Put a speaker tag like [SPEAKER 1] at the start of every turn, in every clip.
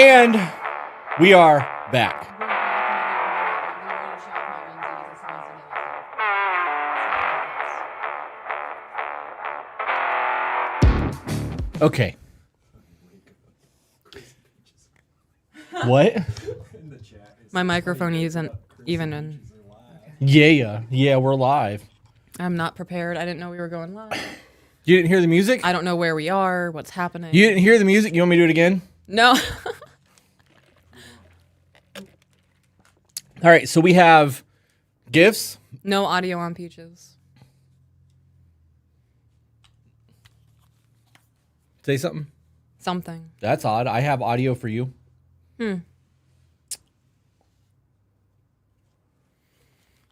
[SPEAKER 1] And we are back. Okay. What?
[SPEAKER 2] My microphone isn't even in.
[SPEAKER 1] Yeah, we're live.
[SPEAKER 2] I'm not prepared. I didn't know we were going live.
[SPEAKER 1] You didn't hear the music?
[SPEAKER 2] I don't know where we are, what's happening.
[SPEAKER 1] You didn't hear the music? You want me to do it again?
[SPEAKER 2] No.
[SPEAKER 1] All right, so we have gifts.
[SPEAKER 2] No audio on Peaches.
[SPEAKER 1] Say something.
[SPEAKER 2] Something.
[SPEAKER 1] That's odd. I have audio for you.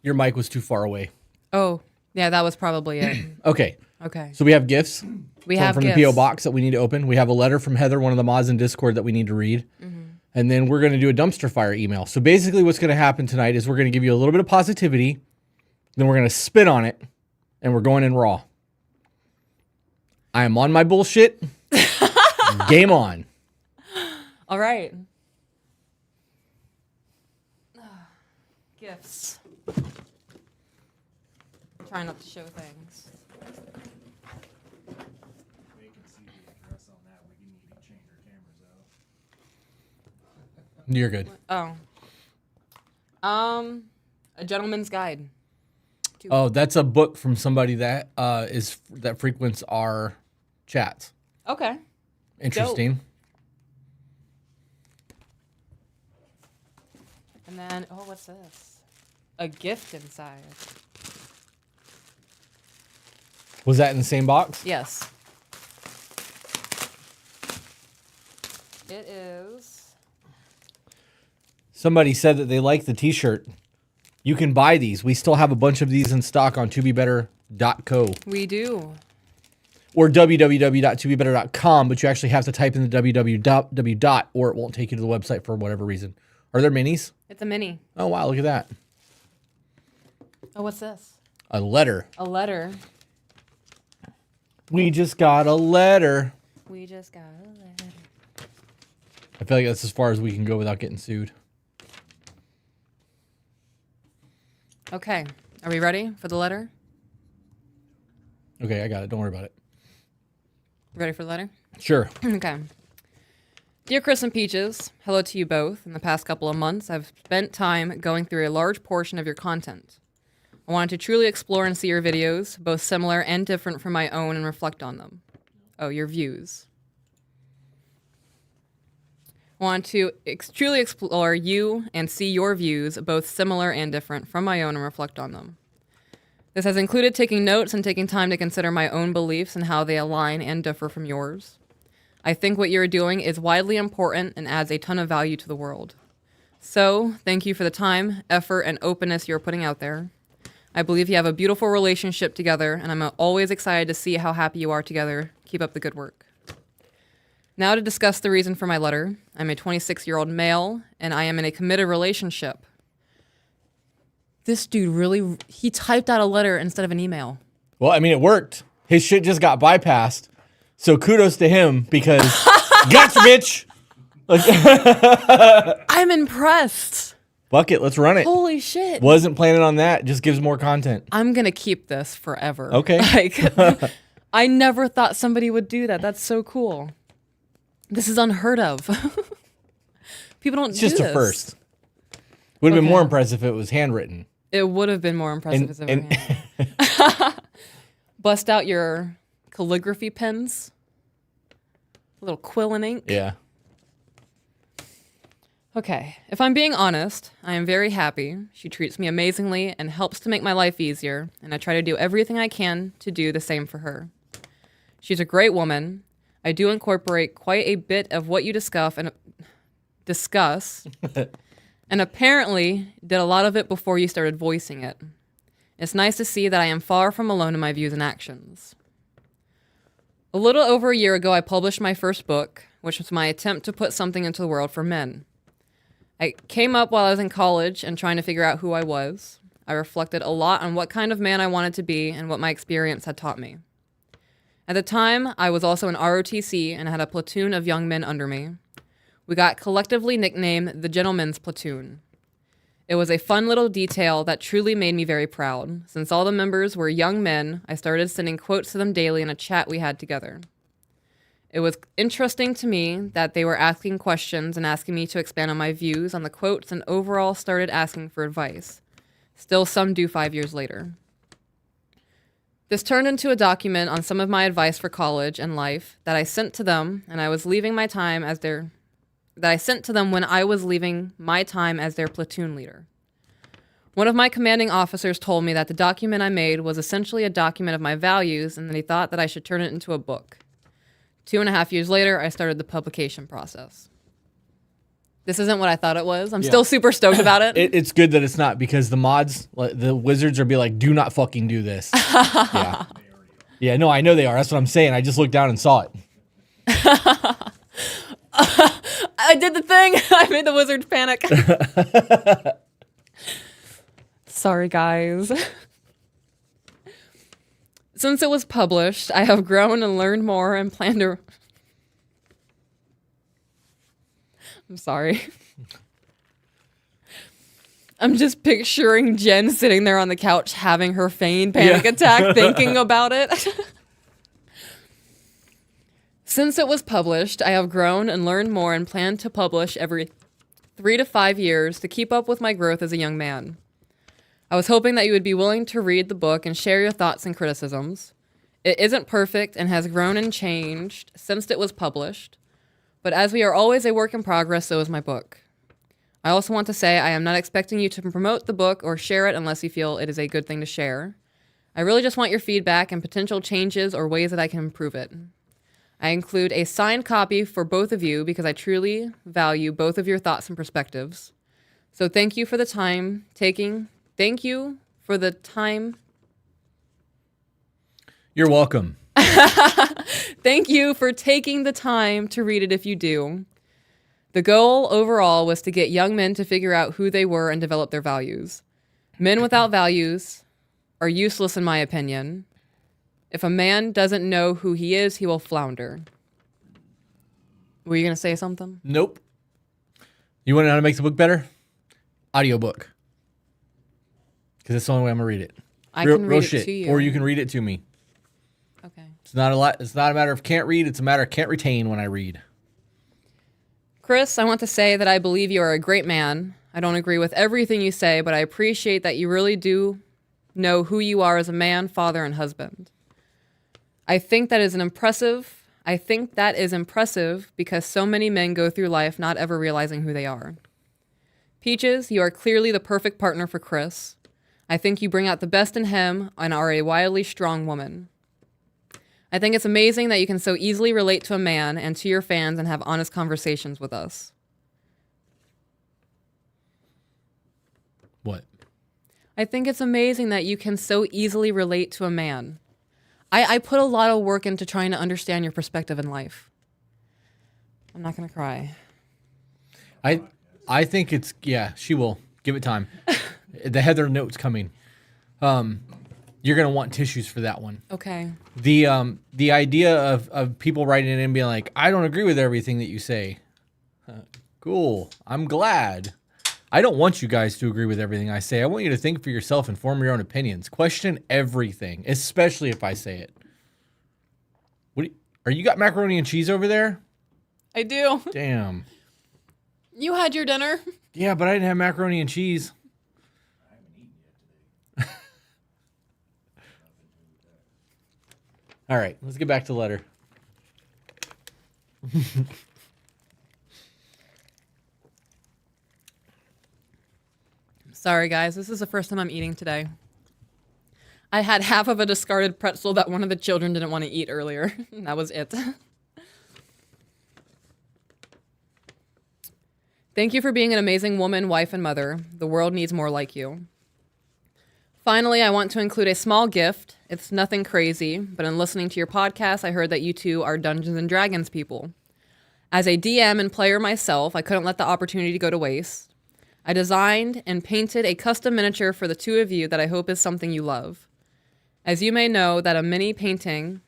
[SPEAKER 1] Your mic was too far away.
[SPEAKER 2] Oh, yeah, that was probably it.
[SPEAKER 1] Okay.
[SPEAKER 2] Okay.
[SPEAKER 1] So we have gifts.
[SPEAKER 2] We have
[SPEAKER 1] from
[SPEAKER 2] gifts.
[SPEAKER 1] the P.O. box that we need to open. We have a letter from Heather, one of the mods in Discord, that we need to read. And then we're going to do a dumpster fire email. So basically what's going to happen tonight is we're going to give you a little bit of positivity. Then we're going to spit on it. And we're going in raw. I am on my bullshit. Game on.
[SPEAKER 2] All right. Gifts. Trying not to show things.
[SPEAKER 1] You're good.
[SPEAKER 2] Oh. A Gentleman's Guide.
[SPEAKER 1] Oh, that's a book from somebody that that frequents our chats.
[SPEAKER 2] Okay.
[SPEAKER 1] Interesting.
[SPEAKER 2] Dope. And then, oh, what's this? A gift inside.
[SPEAKER 1] Was that in the same box?
[SPEAKER 2] Yes. It is.
[SPEAKER 1] Somebody said that they like the t-shirt. You can buy these. We still have a bunch of these in stock on tobebetter.co.
[SPEAKER 2] We do.
[SPEAKER 1] Or www.tobebetter.com, but you actually have to type in the www. Or it won't take you to the website for whatever reason. Are there minis?
[SPEAKER 2] It's a mini.
[SPEAKER 1] Oh, wow, look at that.
[SPEAKER 2] Oh, what's this?
[SPEAKER 1] A letter.
[SPEAKER 2] A letter.
[SPEAKER 1] We just got a letter.
[SPEAKER 2] We just got a letter.
[SPEAKER 1] I feel like that's as far as we can go without getting sued.
[SPEAKER 2] Okay. Are we ready for the letter?
[SPEAKER 1] Okay, I got it. Don't worry about it.
[SPEAKER 2] Ready for the letter?
[SPEAKER 1] Sure.
[SPEAKER 2] Okay. Dear Chris and Peaches, hello to you both. In the past couple of months, I've spent time going through a large portion of your content. I wanted to truly explore and see your videos, both similar and different from my own, and reflect on them. Oh, your views. I want to truly explore you and see your views, both similar and different from my own, and reflect on them. This has included taking notes and taking time to consider my own beliefs and how they align and differ from yours. I think what you're doing is widely important and adds a ton of value to the world. So, thank you for the time, effort, and openness you're putting out there. I believe you have a beautiful relationship together, and I'm always excited to see how happy you are together. Keep up the good work. Now to discuss the reason for my letter. I'm a 26-year-old male, and I am in a committed relationship. This dude really, he typed out a letter instead of an email.
[SPEAKER 1] Well, I mean, it worked. His shit just got bypassed. So kudos to him because gotcha, bitch.
[SPEAKER 2] I'm impressed.
[SPEAKER 1] Fuck it, let's run it.
[SPEAKER 2] Holy shit.
[SPEAKER 1] Wasn't planning on that. Just gives more content.
[SPEAKER 2] I'm going to keep this forever.
[SPEAKER 1] Okay.
[SPEAKER 2] Like, I never thought somebody would do that. That's so cool. This is unheard of. People don't do this.
[SPEAKER 1] It's just a first. Would have been more impressive if it was handwritten.
[SPEAKER 2] It would have been more impressive if it was handwritten. Bust out your calligraphy pens. A little quill and ink.
[SPEAKER 1] Yeah.
[SPEAKER 2] Okay, if I'm being honest, I am very happy. She treats me amazingly and helps to make my life easier, and I try to do everything I can to do the same for her. She's a great woman. I do incorporate quite a bit of what you discuss, and apparently did a lot of it before you started voicing it. It's nice to see that I am far from alone in my views and actions. A little over a year ago, I published my first book, which was my attempt to put something into the world for men. I came up while I was in college and trying to figure out who I was. I reflected a lot on what kind of man I wanted to be and what my experience had taught me. At the time, I was also in ROTC and had a platoon of young men under me. We got collectively nicknamed the Gentleman's Platoon. It was a fun little detail that truly made me very proud. Since all the members were young men, I started sending quotes to them daily in a chat we had together. It was interesting to me that they were asking questions and asking me to expand on my views on the quotes and overall started asking for advice. Still, some do 5 years later. This turned into a document on some of my advice for college and life that I sent to them, and I was leaving my time as their when I was leaving my time as their platoon leader. One of my commanding officers told me that the document I made was essentially a document of my values and that he thought that I should turn it into a book. 2.5 years later, I started the publication process. This isn't what I thought it was. I'm still super stoked about it.
[SPEAKER 1] It's good that it's not, because the mods, like, the wizards, are be like, do not fucking do this. Yeah. Yeah, no, I know they are. That's what I'm saying. I just looked down and saw it.
[SPEAKER 2] I did the thing. I made the wizards panic. Sorry, guys. Since it was published, I have grown and learned more and plan to... I'm sorry. I'm just picturing Jen sitting there on the couch having her feigned panic attack thinking about it. Since it was published, I have grown and learned more and plan to publish every 3 to 5 years to keep up with my growth as a young man. I was hoping that you would be willing to read the book and share your thoughts and criticisms. It isn't perfect and has grown and changed since it was published, but as we are always a work in progress, so is my book. I also want to say I am not expecting you to promote the book or share it unless you feel it is a good thing to share. I really just want your feedback and potential changes or ways that I can improve it. I include a signed copy for both of you because I truly value both of your thoughts and perspectives. So thank you for the time taking. Thank you for the time.
[SPEAKER 1] You're welcome.
[SPEAKER 2] Thank you for taking the time to read it if you do. The goal overall was to get young men to figure out who they were and develop their values. Men without values are useless in my opinion. If a man doesn't know who he is, he will flounder. Were you going to say something?
[SPEAKER 1] Nope. You want to know how to make the book better? Audiobook. Because that's the only way I'm going to read it.
[SPEAKER 2] I can read it to you.
[SPEAKER 1] Or you can read it to me.
[SPEAKER 2] Okay.
[SPEAKER 1] It's not a matter of can't read. It's a matter of can't retain when I read.
[SPEAKER 2] Chris, I want to say that I believe you are a great man. I don't agree with everything you say, but I appreciate that you really do know who you are as a man, father, and husband. I think that is impressive because so many men go through life not ever realizing who they are. Peaches, you are clearly the perfect partner for Chris. I think you bring out the best in him and are a wildly strong woman. I think it's amazing that you can so easily relate to a man and to your fans and have honest conversations with us.
[SPEAKER 1] What?
[SPEAKER 2] I think it's amazing that you can so easily relate to a man. I put a lot of work into trying to understand your perspective in life. I'm not going to cry.
[SPEAKER 1] I think it's, yeah, she will. Give it time. The Heather note's coming. You're going to want tissues for that one.
[SPEAKER 2] Okay.
[SPEAKER 1] The idea of people writing in and being like, I don't agree with everything that you say. Cool. I'm glad. I don't want you guys to agree with everything I say. I want you to think for yourself and form your own opinions. Question everything, especially if I say it. Are you got macaroni and cheese over there?
[SPEAKER 2] I do.
[SPEAKER 1] Damn.
[SPEAKER 2] You had your dinner.
[SPEAKER 1] Yeah, but I didn't have macaroni and cheese.
[SPEAKER 3] I haven't eaten yet today.
[SPEAKER 1] All right, let's get back to the letter.
[SPEAKER 2] Sorry, guys. This is the first time I'm eating today. I had half of a discarded pretzel that one of the children didn't want to eat earlier. That was it. Thank you for being an amazing woman, wife, and mother. The world needs more like you. Finally, I want to include a small gift. It's nothing crazy, but in listening to your podcast, I heard that you two are Dungeons and Dragons people. As a DM and player myself, I couldn't let the opportunity go to waste. I designed and painted a custom miniature for the two of you that I hope is something you love. As you may know, with mini painting,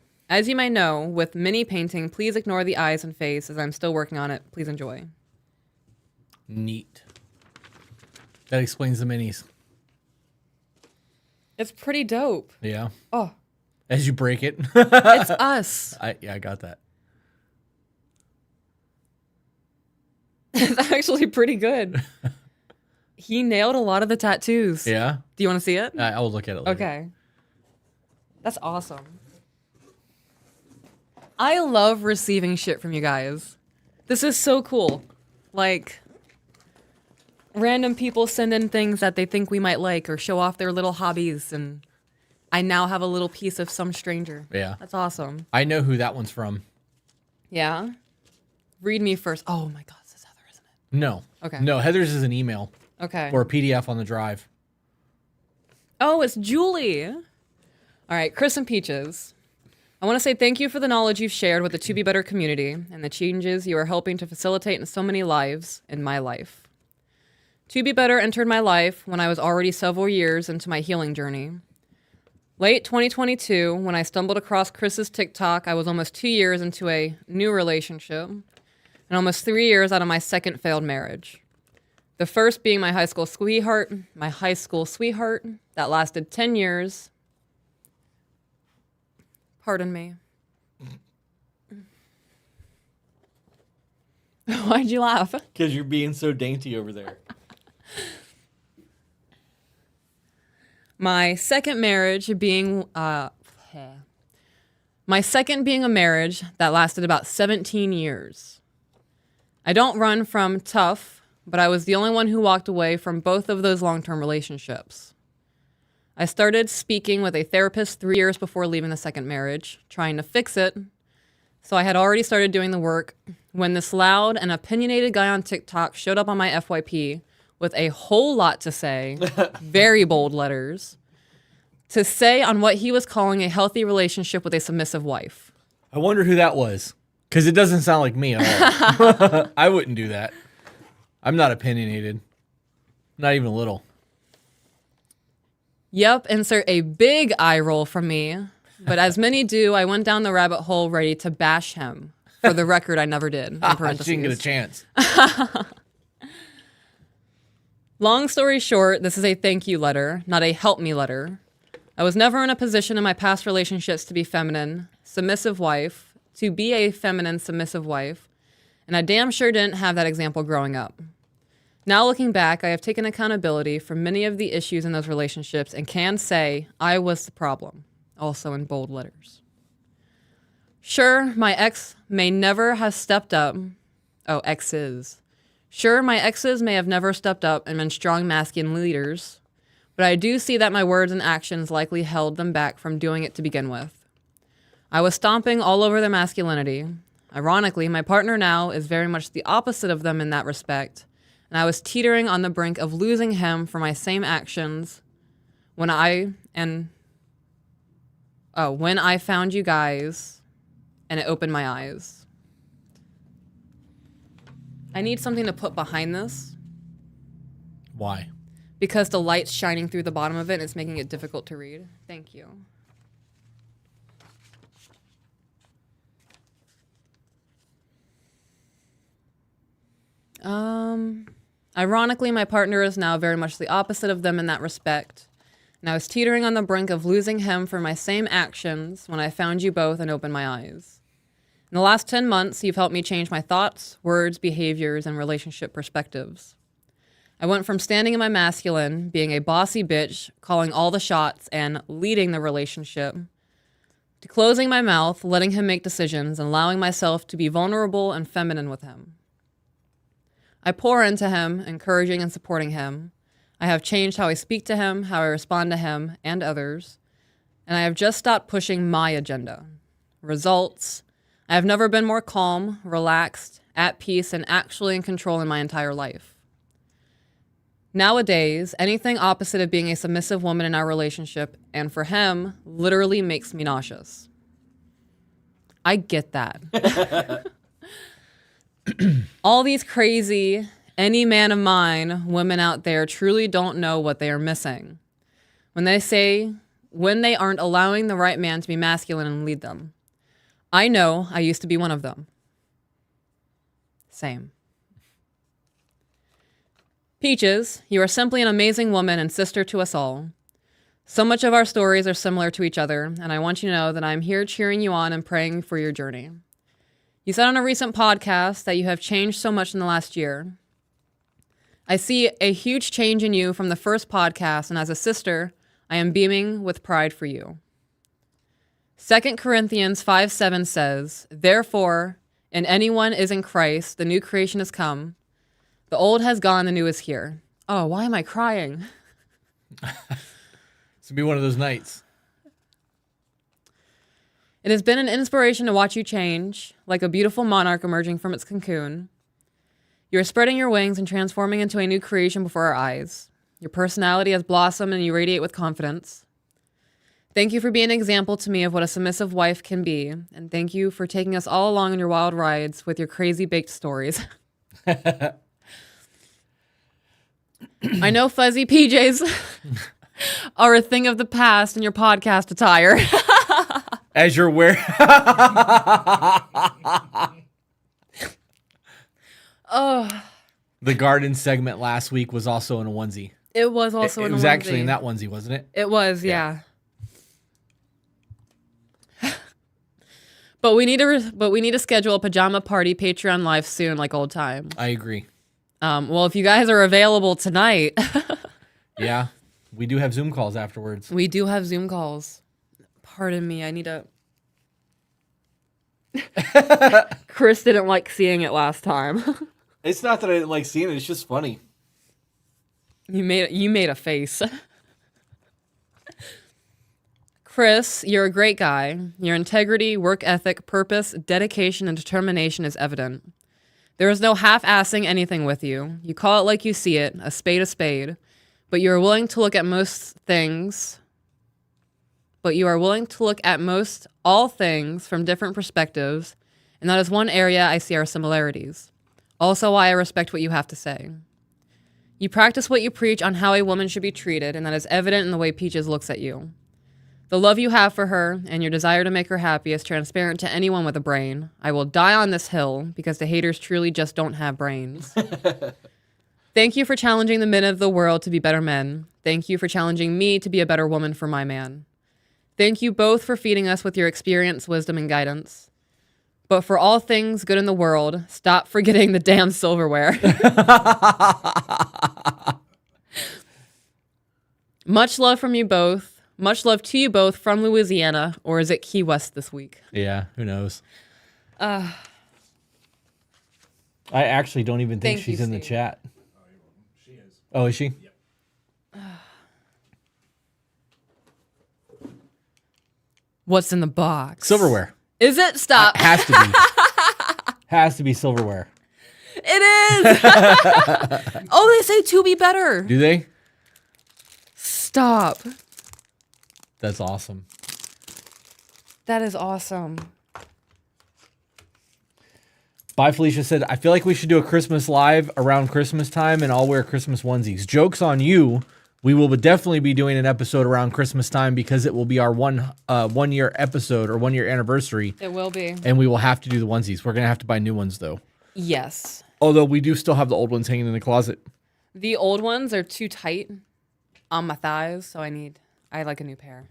[SPEAKER 2] please ignore the eyes and face as I'm still working on it. Please enjoy.
[SPEAKER 1] Neat. That explains the minis.
[SPEAKER 2] It's pretty dope.
[SPEAKER 1] Yeah.
[SPEAKER 2] Oh,
[SPEAKER 1] As you break it.
[SPEAKER 2] it's us.
[SPEAKER 1] I got that.
[SPEAKER 2] It's actually pretty good. He nailed a lot of the tattoos.
[SPEAKER 1] Yeah.
[SPEAKER 2] Do you want to see it?
[SPEAKER 1] I will look at it later.
[SPEAKER 2] Okay. That's awesome. I love receiving shit from you guys. This is so cool. Like, random people send in things that they think we might like or show off their little hobbies, and I now have a little piece of some stranger.
[SPEAKER 1] Yeah.
[SPEAKER 2] That's awesome.
[SPEAKER 1] I know who that one's from.
[SPEAKER 2] Yeah? Read me first. Oh my God, this is Heather, isn't it?
[SPEAKER 1] No.
[SPEAKER 2] Okay.
[SPEAKER 1] No, Heather's is an email
[SPEAKER 2] Okay.
[SPEAKER 1] or a PDF on the drive.
[SPEAKER 2] Oh, it's Julie. All right, Chris and Peaches. I want to say thank you for the knowledge you've shared with the To Be Better community and the changes you are helping to facilitate in so many lives in my life. To Be Better entered my life when I was already several years into my healing journey. Late 2022, when I stumbled across Chris's TikTok, I was almost 2 years into a new relationship and almost 3 years out of my second failed marriage. The first being my high school sweetheart that lasted 10 years. Pardon me. Why'd you laugh?
[SPEAKER 1] Because you're being so dainty over there.
[SPEAKER 2] My second being a marriage that lasted about 17 years. I don't run from tough, but I was the only one who walked away from both of those long-term relationships. I started speaking with a therapist 3 years before leaving the second marriage, trying to fix it. So I had already started doing the work when this loud and opinionated guy on TikTok showed up on my FYP with a whole lot to say, very bold letters, to say on what he was calling a healthy relationship with a submissive wife.
[SPEAKER 1] I wonder who that was. Because it doesn't sound like me at all. I wouldn't do that. I'm not opinionated. Not even a little.
[SPEAKER 2] Yep, insert a big eye roll from me. But as many do, I went down the rabbit hole ready to bash him. For the record, I never did.
[SPEAKER 1] She didn't get a chance.
[SPEAKER 2] Long story short, this is a thank you letter, not a help me letter. I was never in a position in my past relationships to be a feminine, submissive wife, and I damn sure didn't have that example growing up. Now looking back, I have taken accountability for many of the issues in those relationships and can say I was the problem, also in bold letters. Sure, my ex may never have stepped up. Oh, exes. Sure, my exes may have never stepped up and been strong masculine leaders, but I do see that my words and actions likely held them back from doing it to begin with. I was stomping all over their masculinity. Ironically, my partner now is very much the opposite of them in that respect, and I was teetering on the brink of losing him for my same actions when I found you guys and it opened my eyes. I need something to put behind this
[SPEAKER 1] Why?
[SPEAKER 2] because the light's shining through the bottom of it and it's making it difficult to read. Thank you. Ironically, my partner is now very much the opposite of them in that respect. And I was teetering on the brink of losing him for my same actions when I found you both and opened my eyes. In the last 10 months, you've helped me change my thoughts, words, behaviors, and relationship perspectives. I went from standing in my masculine, being a bossy bitch, calling all the shots, and leading the relationship, to closing my mouth, letting him make decisions, and allowing myself to be vulnerable and feminine with him. I pour into him, encouraging and supporting him. I have changed how I speak to him, how I respond to him and others, and I have just stopped pushing my agenda. Results: I have never been more calm, relaxed, at peace, and actually in control in my entire life. Nowadays, anything opposite of being a submissive woman in our relationship, and for him, literally makes me nauseous. I get that. All these crazy, any man of mine women out there truly don't know what they are missing when they aren't allowing the right man to be masculine and lead them. I know I used to be one of them. Same. Peaches, you are simply an amazing woman and sister to us all. So much of our stories are similar to each other, and I want you to know that I'm here cheering you on and praying for your journey. You said on a recent podcast that you have changed so much in the last year. I see a huge change in you from the first podcast, and as a sister, I am beaming with pride for you. 2 Corinthians 5:7 says, "Therefore, and anyone is in Christ, the new creation has come. The old has gone, the new is here." Oh, why am I crying?
[SPEAKER 1] It's going to be one of those nights.
[SPEAKER 2] It has been an inspiration to watch you change, like a beautiful monarch emerging from its cocoon. You are spreading your wings and transforming into a new creation before our eyes. Your personality has blossomed and you radiate with confidence. Thank you for being an example to me of what a submissive wife can be, and thank you for taking us all along on your wild rides with your crazy baked stories. I know fuzzy PJs are a thing of the past in your podcast attire.
[SPEAKER 1] As you're wearing...
[SPEAKER 2] Oh,
[SPEAKER 1] The garden segment last week was also in a onesie.
[SPEAKER 2] it was also
[SPEAKER 1] It
[SPEAKER 2] in a
[SPEAKER 1] was actually
[SPEAKER 2] onesie.
[SPEAKER 1] in that onesie, wasn't it?
[SPEAKER 2] It was, yeah. But we need to schedule a pajama party Patreon live soon, like old time.
[SPEAKER 1] I agree.
[SPEAKER 2] Well, if you guys are available tonight,
[SPEAKER 1] Yeah. We do have Zoom calls afterwards.
[SPEAKER 2] we do have Zoom calls. Pardon me, I need to. Chris didn't like seeing it last time.
[SPEAKER 1] It's not that I didn't like seeing it. It's just funny.
[SPEAKER 2] You made a face. Chris, you're a great guy. Your integrity, work ethic, purpose, dedication, and determination is evident. There is no half-assing anything with you. You call it like you see it, a spade, but you are willing to look at most things. But you are willing to look at all things from different perspectives, and that is one area I see our similarities. Also why I respect what you have to say. You practice what you preach on how a woman should be treated, and that is evident in the way Peaches looks at you. The love you have for her and your desire to make her happy is transparent to anyone with a brain. I will die on this hill because the haters truly just don't have brains. Thank you for challenging the men of the world to be better men. Thank you for challenging me to be a better woman for my man. Thank you both for feeding us with your experience, wisdom, and guidance. But for all things good in the world, stop forgetting the damn silverware. Much love from you both. Much love to you both from Louisiana, or is it Key West this week?
[SPEAKER 1] Yeah, who knows? I actually don't even think
[SPEAKER 2] Thank you,
[SPEAKER 1] she's in the
[SPEAKER 2] Steve.
[SPEAKER 1] chat.
[SPEAKER 3] She is.
[SPEAKER 1] Oh, is she?
[SPEAKER 3] Yep.
[SPEAKER 2] What's in the box?
[SPEAKER 1] Silverware.
[SPEAKER 2] Is it? Stop.
[SPEAKER 1] Has to be. Has to be silverware.
[SPEAKER 2] It is. Oh, they say to be better.
[SPEAKER 1] Do they?
[SPEAKER 2] Stop.
[SPEAKER 1] That's awesome.
[SPEAKER 2] That is awesome.
[SPEAKER 1] Bye, Felicia said, I feel like we should do a Christmas live around Christmas time and I'll wear Christmas onesies. Joke's on you. We will definitely be doing an episode around Christmas time because it will be our one year episode or 1 year anniversary.
[SPEAKER 2] It will be.
[SPEAKER 1] And we will have to do the onesies. We're going to have to buy new ones though.
[SPEAKER 2] Yes.
[SPEAKER 1] Although we do still have the old ones hanging in the closet.
[SPEAKER 2] The old ones are too tight on my thighs, so I like a new pair.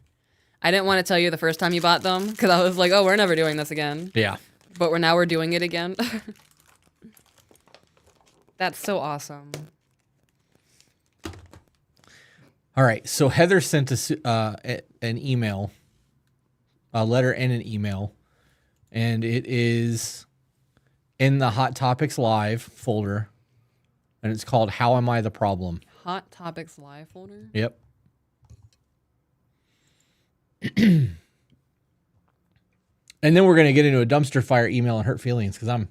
[SPEAKER 2] I didn't want to tell you the first time you bought them because I was like, oh, we're never doing this again.
[SPEAKER 1] Yeah.
[SPEAKER 2] But we're doing it again. That's so awesome.
[SPEAKER 1] All right. So Heather sent us an email, a letter and an email, and it is in the Hot Topics Live folder, and it's called How Am I the Problem?
[SPEAKER 2] Hot Topics Live folder?
[SPEAKER 1] Yep. And then we're going to get into a dumpster fire email and hurt feelings because I'm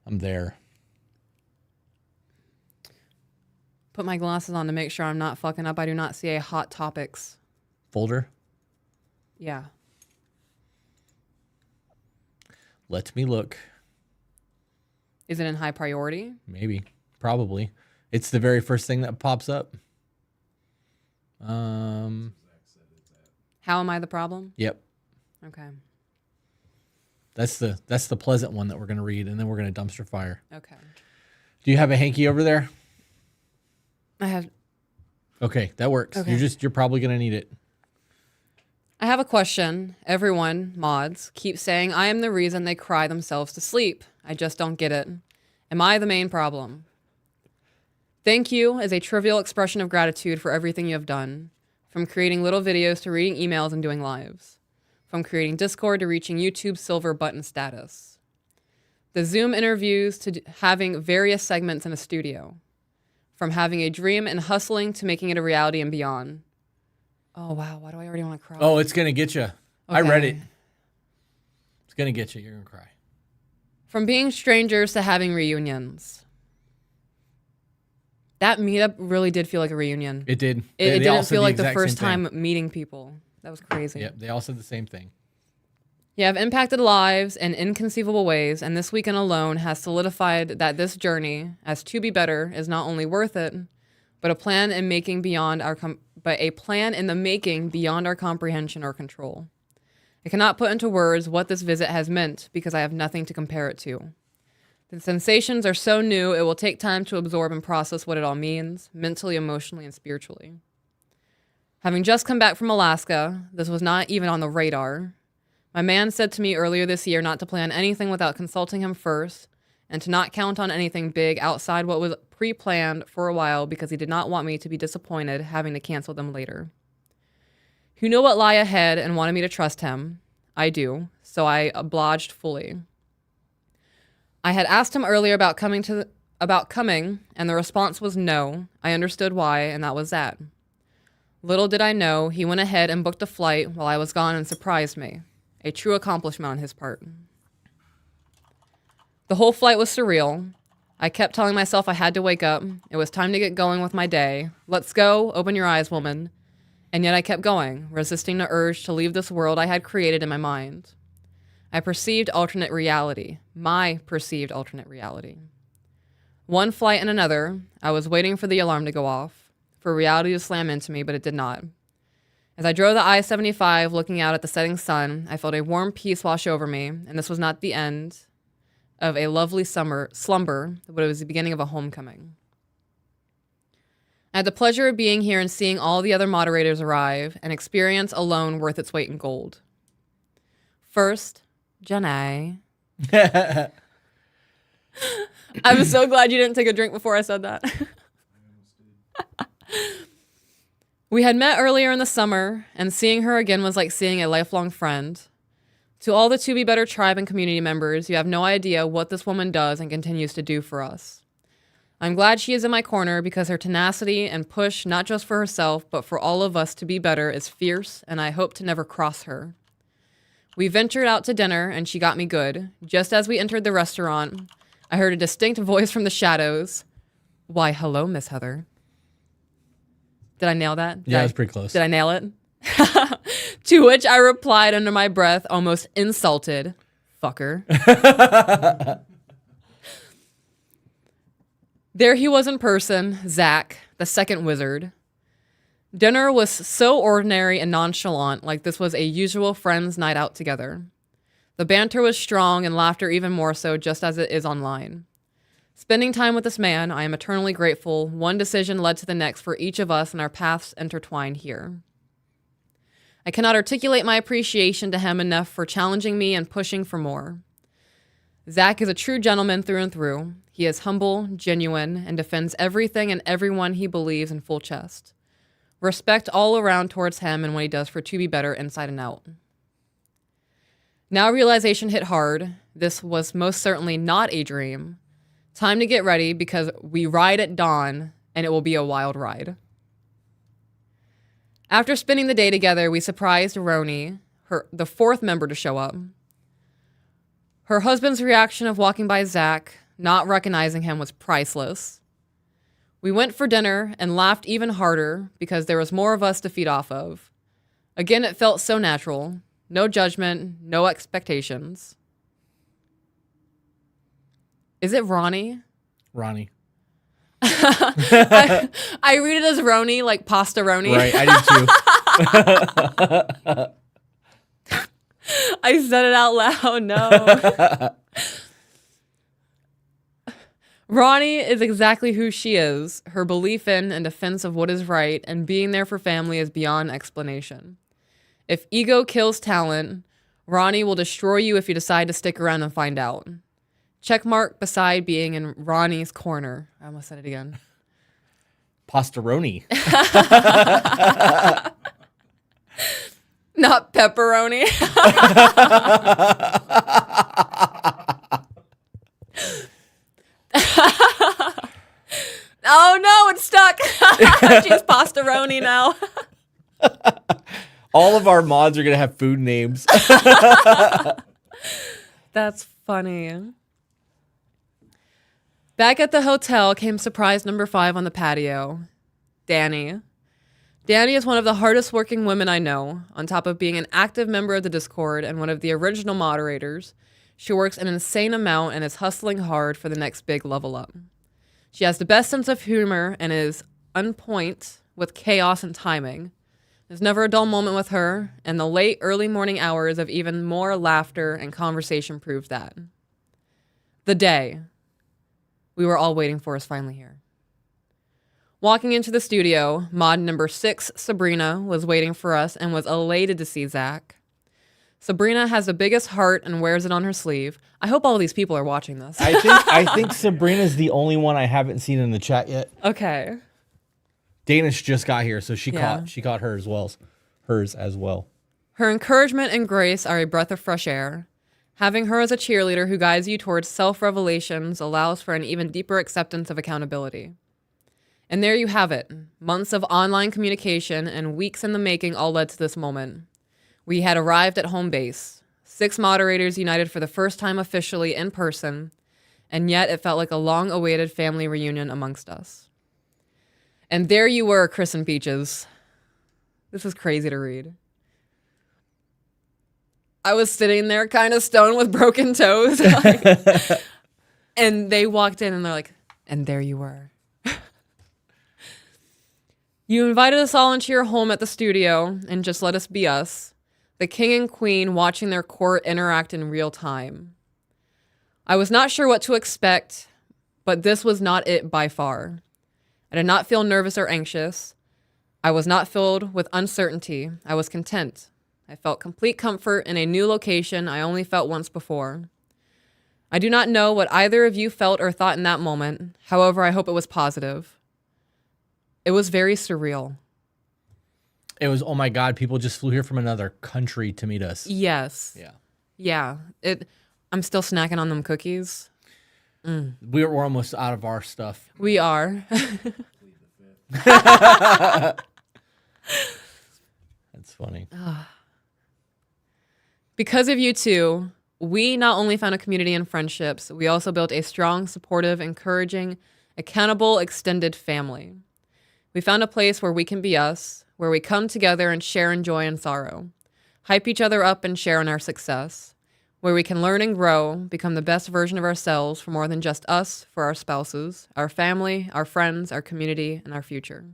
[SPEAKER 1] there.
[SPEAKER 2] Put my glasses on to make sure I'm not fucking up. I do not see a Hot Topics.
[SPEAKER 1] Folder.
[SPEAKER 2] Yeah.
[SPEAKER 1] Let me look.
[SPEAKER 2] Is it in high priority?
[SPEAKER 1] Maybe. Probably. It's the very first thing that pops up.
[SPEAKER 2] How am I the problem?
[SPEAKER 1] Yep.
[SPEAKER 2] Okay.
[SPEAKER 1] That's the pleasant one that we're going to read, and then we're going to dumpster fire.
[SPEAKER 2] Okay.
[SPEAKER 1] Do you have a hanky over there?
[SPEAKER 2] I have
[SPEAKER 1] Okay, that works.
[SPEAKER 2] Okay.
[SPEAKER 1] You're probably gonna need it.
[SPEAKER 2] I have a question. Everyone, mods, keep saying I am the reason they cry themselves to sleep. I just don't get it. Am I the main problem? Thank you is a trivial expression of gratitude for everything you have done. From creating little videos to reading emails and doing lives. From creating Discord to reaching YouTube's silver button status. The Zoom interviews to having various segments in a studio. From having a dream and hustling to making it a reality and beyond. Oh, wow. Why do I already want to cry?
[SPEAKER 1] Oh, it's gonna get you. I read
[SPEAKER 2] Okay.
[SPEAKER 1] it. It's gonna get you. You're gonna cry.
[SPEAKER 2] From being strangers to having reunions. That meetup really did feel like a reunion.
[SPEAKER 1] It did.
[SPEAKER 2] It
[SPEAKER 1] They all
[SPEAKER 2] didn't
[SPEAKER 1] said
[SPEAKER 2] feel like the
[SPEAKER 1] exact
[SPEAKER 2] first
[SPEAKER 1] same thing.
[SPEAKER 2] time meeting people. That was crazy.
[SPEAKER 1] Yep, they all said the same thing.
[SPEAKER 2] You have impacted lives in inconceivable ways, and this weekend alone has solidified that this journey, as to be better, is not only worth it, but a plan in making beyond our a plan in the making beyond our comprehension or control. I cannot put into words what this visit has meant because I have nothing to compare it to. The sensations are so new, it will take time to absorb and process what it all means, mentally, emotionally, and spiritually. Having just come back from Alaska, this was not even on the radar. My man said to me earlier this year not to plan anything without consulting him first, and to not count on anything big outside what was pre-planned for a while because he did not want me to be disappointed having to cancel them later. He knew what lay ahead and wanted me to trust him. I do, so I obliged fully. I had asked him earlier about coming, and the response was no. I understood why, and that was that. Little did I know, he went ahead and booked a flight while I was gone and surprised me. A true accomplishment on his part. The whole flight was surreal. I kept telling myself I had to wake up. It was time to get going with my day. Let's go, open your eyes, woman. And yet I kept going, resisting the urge to leave this world I had created in my mind. I perceived alternate reality. My perceived alternate reality. One flight and another, I was waiting for the alarm to go off, for reality to slam into me, but it did not. As I drove the I-75 looking out at the setting sun, I felt a warm peace wash over me, and this was not the end of a lovely slumber, but it was the beginning of a homecoming. I had the pleasure of being here and seeing all the other moderators arrive, an experience alone worth its weight in gold. First, Janae. I'm so glad you didn't take a drink before I said that. We had met earlier in the summer, and seeing her again was like seeing a lifelong friend. To all the To Be Better tribe and community members, you have no idea what this woman does and continues to do for us. I'm glad she is in my corner because her tenacity and push, not just for herself, but for all of us to be better, is fierce, and I hope to never cross her. We ventured out to dinner, and she got me good. Just as we entered the restaurant, I heard a distinct voice from the shadows. Why, hello, Miss Heather. Did I nail that?
[SPEAKER 1] Yeah, it was pretty close.
[SPEAKER 2] Did I nail it? To which I replied under my breath, almost insulted, fucker. There he was in person, Zach, the second wizard. Dinner was so ordinary and nonchalant, like this was a usual friends' night out together. The banter was strong and laughter even more so, just as it is online. Spending time with this man, I am eternally grateful. One decision led to the next for each of us, and our paths intertwined here. I cannot articulate my appreciation to him enough for challenging me and pushing for more. Zach is a true gentleman through and through. He is humble, genuine, and defends everything and everyone he believes in full chest. Respect all around towards him and what he does for To Be Better inside and out. Now realization hit hard. This was most certainly not a dream. Time to get ready because we ride at dawn and it will be a wild ride. After spending the day together, we surprised Roni, the fourth member, to show up. Her husband's reaction of walking by Zach, not recognizing him, was priceless. We went for dinner and laughed even harder because there was more of us to feed off of. Again, it felt so natural. No judgment, no expectations. Is it Ronnie?
[SPEAKER 1] Ronnie.
[SPEAKER 2] I read it as Roni, like pasta Roni.
[SPEAKER 1] Right, I do too.
[SPEAKER 2] I said it out loud. No. Ronnie is exactly who she is. Her belief in and defense of what is right and being there for family is beyond explanation. If ego kills talent, Ronnie will destroy you if you decide to stick around and find out. Checkmark beside being in Ronnie's corner. I almost said it again.
[SPEAKER 1] Pastaroni.
[SPEAKER 2] Not pepperoni. Oh no, it's stuck. She's pastaroni now.
[SPEAKER 1] All of our mods are going to have food names.
[SPEAKER 2] That's funny. Back at the hotel came surprise number 5 on the patio. Danny. Danny is one of the hardest working women I know. On top of being an active member of the Discord and one of the original moderators, she works an insane amount and is hustling hard for the next big level up. She has the best sense of humor and is on point with chaos and timing. There's never a dull moment with her, and the late, early morning hours of even more laughter and conversation prove that. The day we were all waiting for is finally here. Walking into the studio, mod number 6, Sabrina, was waiting for us and was elated to see Zach. Sabrina has the biggest heart and wears it on her sleeve. I hope all these people are watching this.
[SPEAKER 1] I think Sabrina's the only one I haven't seen in the chat yet.
[SPEAKER 2] Okay.
[SPEAKER 1] Danish just got here, so she
[SPEAKER 2] Yeah.
[SPEAKER 1] caught her as well. Hers as well.
[SPEAKER 2] Her encouragement and grace are a breath of fresh air. Having her as a cheerleader who guides you towards self-revelations allows for an even deeper acceptance of accountability. And there you have it. Months of online communication and weeks in the making all led to this moment. We had arrived at home base. 6 moderators united for the first time officially in person, and yet it felt like a long-awaited family reunion amongst us. And there you were, Chris and Peaches. This is crazy to read. I was sitting there kind of stoned with broken toes. And they walked in and they're like, and there you were. You invited us all into your home at the studio and just let us be us, the king and queen watching their court interact in real time. I was not sure what to expect, but this was not it by far. I did not feel nervous or anxious. I was not filled with uncertainty. I was content. I felt complete comfort in a new location I only felt once before. I do not know what either of you felt or thought in that moment. However, I hope it was positive. It was very surreal.
[SPEAKER 1] It was, oh my God, people just flew here from another country to meet us.
[SPEAKER 2] Yes.
[SPEAKER 1] Yeah.
[SPEAKER 2] Yeah. I'm still snacking on them cookies.
[SPEAKER 1] We're almost out of our stuff.
[SPEAKER 2] We are.
[SPEAKER 1] That's funny.
[SPEAKER 2] Because of you two, we not only found a community and friendships, we also built a strong, supportive, encouraging, accountable, extended family. We found a place where we can be us, where we come together and share in joy and sorrow, hype each other up and share in our success, where we can learn and grow, become the best version of ourselves for more than just us, for our spouses, our family, our friends, our community, and our future.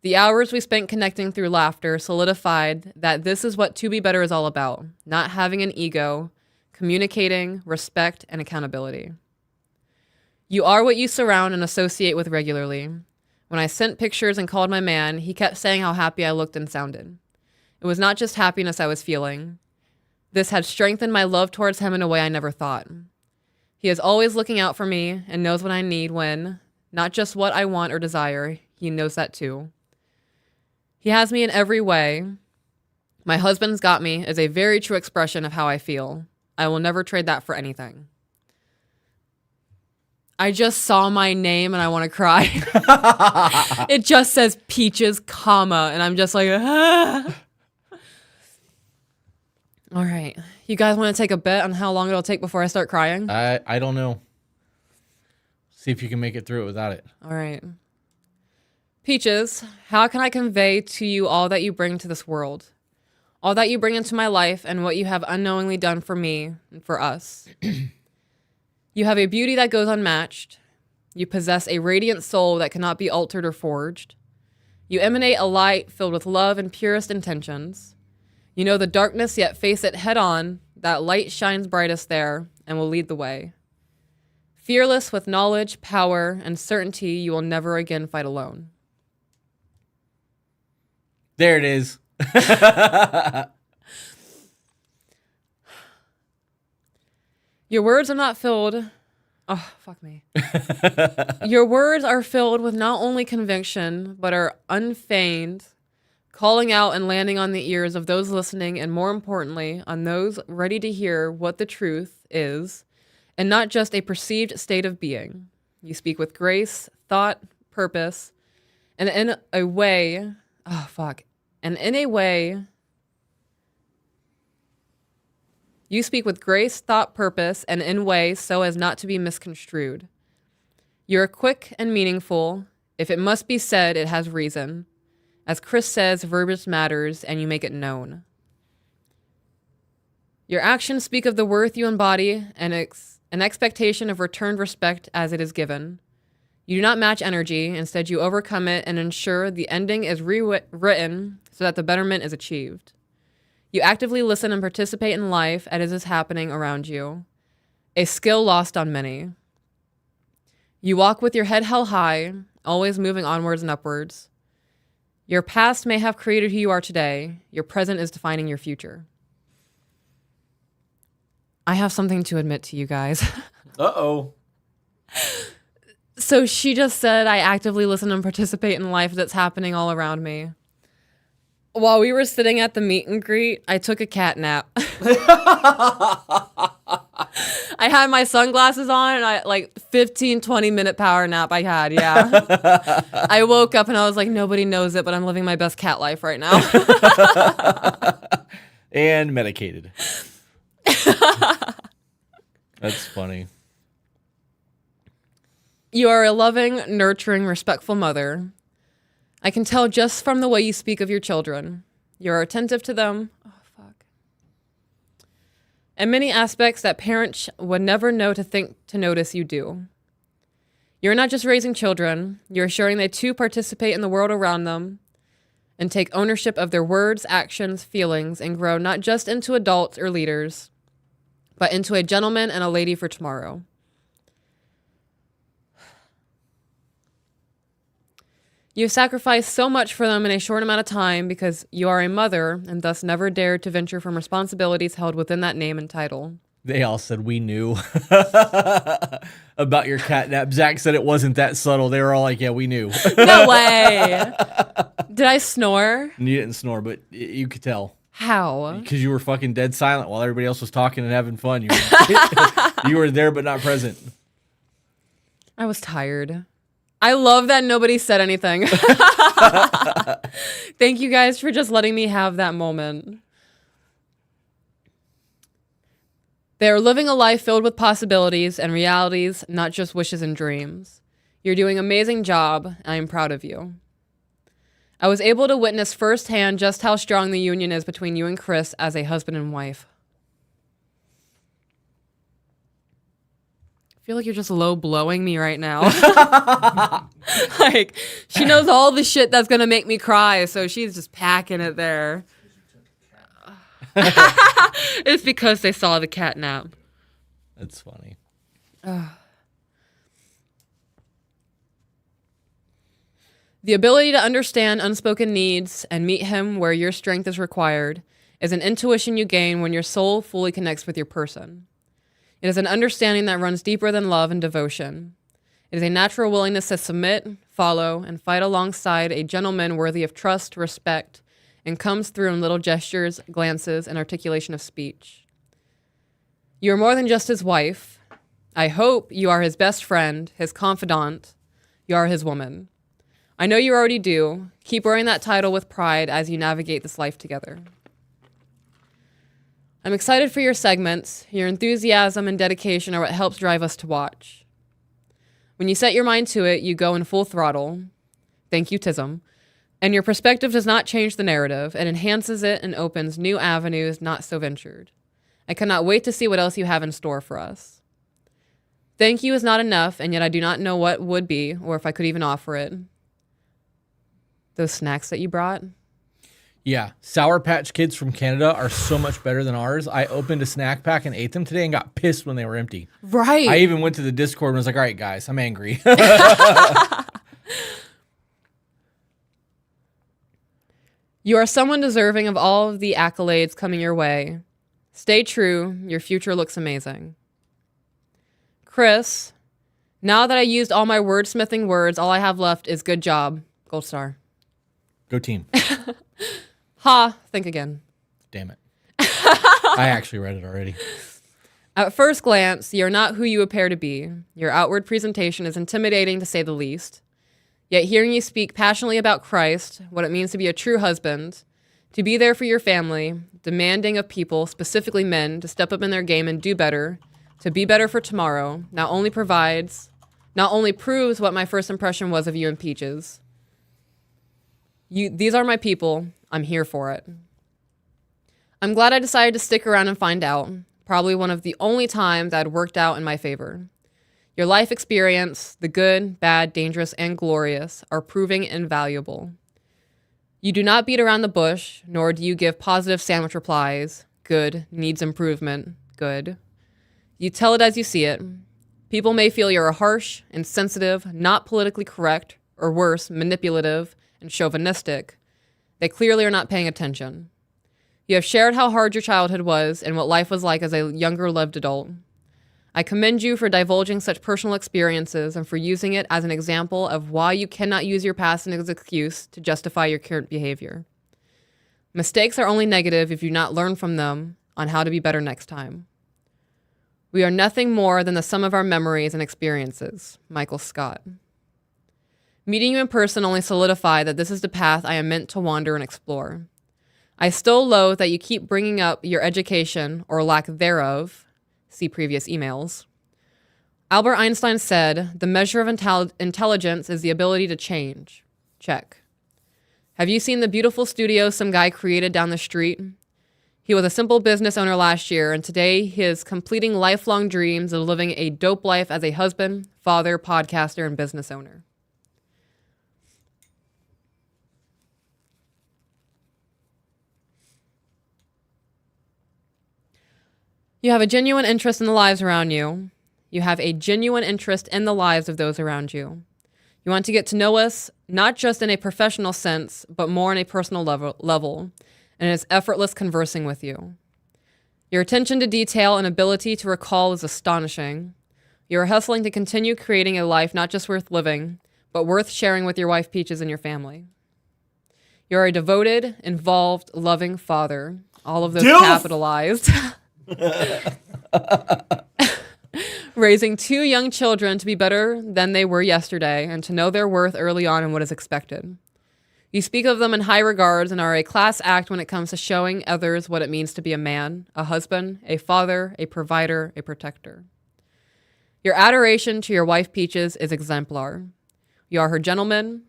[SPEAKER 2] The hours we spent connecting through laughter solidified that this is what To Be Better is all about, not having an ego, communicating, respect, and accountability. You are what you surround and associate with regularly. When I sent pictures and called my man, he kept saying how happy I looked and sounded. It was not just happiness I was feeling. This had strengthened my love towards him in a way I never thought. He is always looking out for me and knows what I need when, not just what I want or desire, he knows that too. He has me in every way. My husband's got me is a very true expression of how I feel. I will never trade that for anything. I just saw my name and I want to cry. It just says Peaches, comma, and I'm just like, ah. All right. You guys want to take a bet on how long it'll take before I start crying?
[SPEAKER 1] I don't know. See if you can make it through it without it.
[SPEAKER 2] All right. Peaches, how can I convey to you all that you bring to this world? All that you bring into my life and what you have unknowingly done for me and for us. You have a beauty that goes unmatched. You possess a radiant soul that cannot be altered or forged. You emanate a light filled with love and purest intentions. You know the darkness, yet face it head on. That light shines brightest there and will lead the way. Fearless with knowledge, power, and certainty, you will never again fight alone.
[SPEAKER 1] There it is.
[SPEAKER 2] Your words are not filled. Oh, fuck me. Your words are filled with not only conviction, but are unfeigned, calling out and landing on the ears of those listening, and more importantly, on those ready to hear what the truth is, and not just a perceived state of being. You speak with grace, thought, purpose, and in a way, you speak with grace, thought, purpose, and in way so as not to be misconstrued. You're quick and meaningful. If it must be said, it has reason. As Chris says, verbiage matters, and you make it known. Your actions speak of the worth you embody and an expectation of returned respect as it is given. You do not match energy. Instead, you overcome it and ensure the ending is rewritten so that the betterment is achieved. You actively listen and participate in life as it is happening around you, a skill lost on many. You walk with your head held high, always moving onwards and upwards. Your past may have created who you are today. Your present is defining your future. I have something to admit to you guys.
[SPEAKER 1] Uh-oh.
[SPEAKER 2] So she just said, I actively listen and participate in life that's happening all around me. While we were sitting at the meet and greet, I took a cat nap. I had my sunglasses on and 15, 20-minute power nap I had, yeah. I woke up and I was like, nobody knows it, but I'm living my best cat life right now.
[SPEAKER 1] And medicated. That's funny.
[SPEAKER 2] You are a loving, nurturing, respectful mother. I can tell just from the way you speak of your children. You're attentive to them. Oh, fuck. And many aspects that parents would never know to notice you do. You're not just raising children. You're assuring they too participate in the world around them and take ownership of their words, actions, feelings, and grow not just into adults or leaders, but into a gentleman and a lady for tomorrow. You sacrificed so much for them in a short amount of time because you are a mother and thus never dared to venture from responsibilities held within that name and title.
[SPEAKER 1] They all said we knew about your catnap. Zach said it wasn't that subtle. They were all like, yeah, we knew.
[SPEAKER 2] No way. Did I snore?
[SPEAKER 1] And you didn't snore, but you could tell.
[SPEAKER 2] How?
[SPEAKER 1] Because you were fucking dead silent while everybody else was talking and having fun. You were there but not present.
[SPEAKER 2] I was tired. I love that nobody said anything. Thank you guys for just letting me have that moment. They are living a life filled with possibilities and realities, not just wishes and dreams. You're doing an amazing job. I am proud of you. I was able to witness firsthand just how strong the union is between you and Chris as a husband and wife. I feel like you're just low blowing me right now. Like, she knows all the shit that's going to make me cry, so she's just packing it there. It's because they saw the cat nap.
[SPEAKER 1] That's funny.
[SPEAKER 2] The ability to understand unspoken needs and meet him where your strength is required is an intuition you gain when your soul fully connects with your person. It is an understanding that runs deeper than love and devotion. It is a natural willingness to submit, follow, and fight alongside a gentleman worthy of trust, respect, and comes through in little gestures, glances, and articulation of speech. You are more than just his wife. I hope you are his best friend, his confidant. You are his woman. I know you already do. Keep wearing that title with pride as you navigate this life together. I'm excited for your segments. Your enthusiasm and dedication are what helps drive us to watch. When you set your mind to it, you go in full throttle. Thank you, Tism. And your perspective does not change the narrative. It enhances it and opens new avenues not so ventured. I cannot wait to see what else you have in store for us. Thank you is not enough, and yet I do not know what would be, or if I could even offer it. Those snacks that you brought?
[SPEAKER 1] Yeah, Sour Patch Kids from Canada are so much better than ours. I opened a snack pack and ate them today and got pissed when they were empty.
[SPEAKER 2] Right.
[SPEAKER 1] I even went to the Discord and was like, all right, guys, I'm angry.
[SPEAKER 2] You are someone deserving of all of the accolades coming your way. Stay true. Your future looks amazing. Chris, now that I used all my wordsmithing words, all I have left is good job. Gold star.
[SPEAKER 1] Go team.
[SPEAKER 2] Ha, think again.
[SPEAKER 1] Damn it. I actually read it already.
[SPEAKER 2] At first glance, you're not who you appear to be. Your outward presentation is intimidating to say the least. Yet hearing you speak passionately about Christ, what it means to be a true husband, to be there for your family, demanding of people, specifically men, to step up in their game and do better, to be better for tomorrow, not only proves what my first impression was of you and Peaches. These are my people. I'm here for it. I'm glad I decided to stick around and find out. Probably one of the only times that had worked out in my favor. Your life experience, the good, bad, dangerous, and glorious, are proving invaluable. You do not beat around the bush, nor do you give positive sandwich replies. Good, needs improvement, good. You tell it as you see it. People may feel you're harsh, insensitive, not politically correct, or worse, manipulative and chauvinistic. They clearly are not paying attention. You have shared how hard your childhood was and what life was like as a younger lived adult. I commend you for divulging such personal experiences and for using it as an example of why you cannot use your past as an excuse to justify your current behavior. Mistakes are only negative if you do not learn from them on how to be better next time. We are nothing more than the sum of our memories and experiences. Michael Scott. Meeting you in person only solidified that this is the path I am meant to wander and explore. I still loathe that you keep bringing up your education, or lack thereof. See previous emails. Albert Einstein said, the measure of intelligence is the ability to change. Check. Have you seen the beautiful studio some guy created down the street? He was a simple business owner last year, and today he is completing lifelong dreams of living a dope life as a husband, father, podcaster, and business owner. You have a genuine interest in the lives around you. You have a genuine interest in the lives of those around you. You want to get to know us, not just in a professional sense, but more on a personal level, and it's effortless conversing with you. Your attention to detail and ability to recall is astonishing. You are hustling to continue creating a life not just worth living, but worth sharing with your wife Peaches and your family. You're a devoted, involved, loving father. All of those capitalized. Raising 2 young children to be better than they were yesterday and to know their worth early on and what is expected. You speak of them in high regards and are a class act when it comes to showing others what it means to be a man, a husband, a father, a provider, a protector. Your adoration to your wife Peaches is exemplar. You are her gentleman.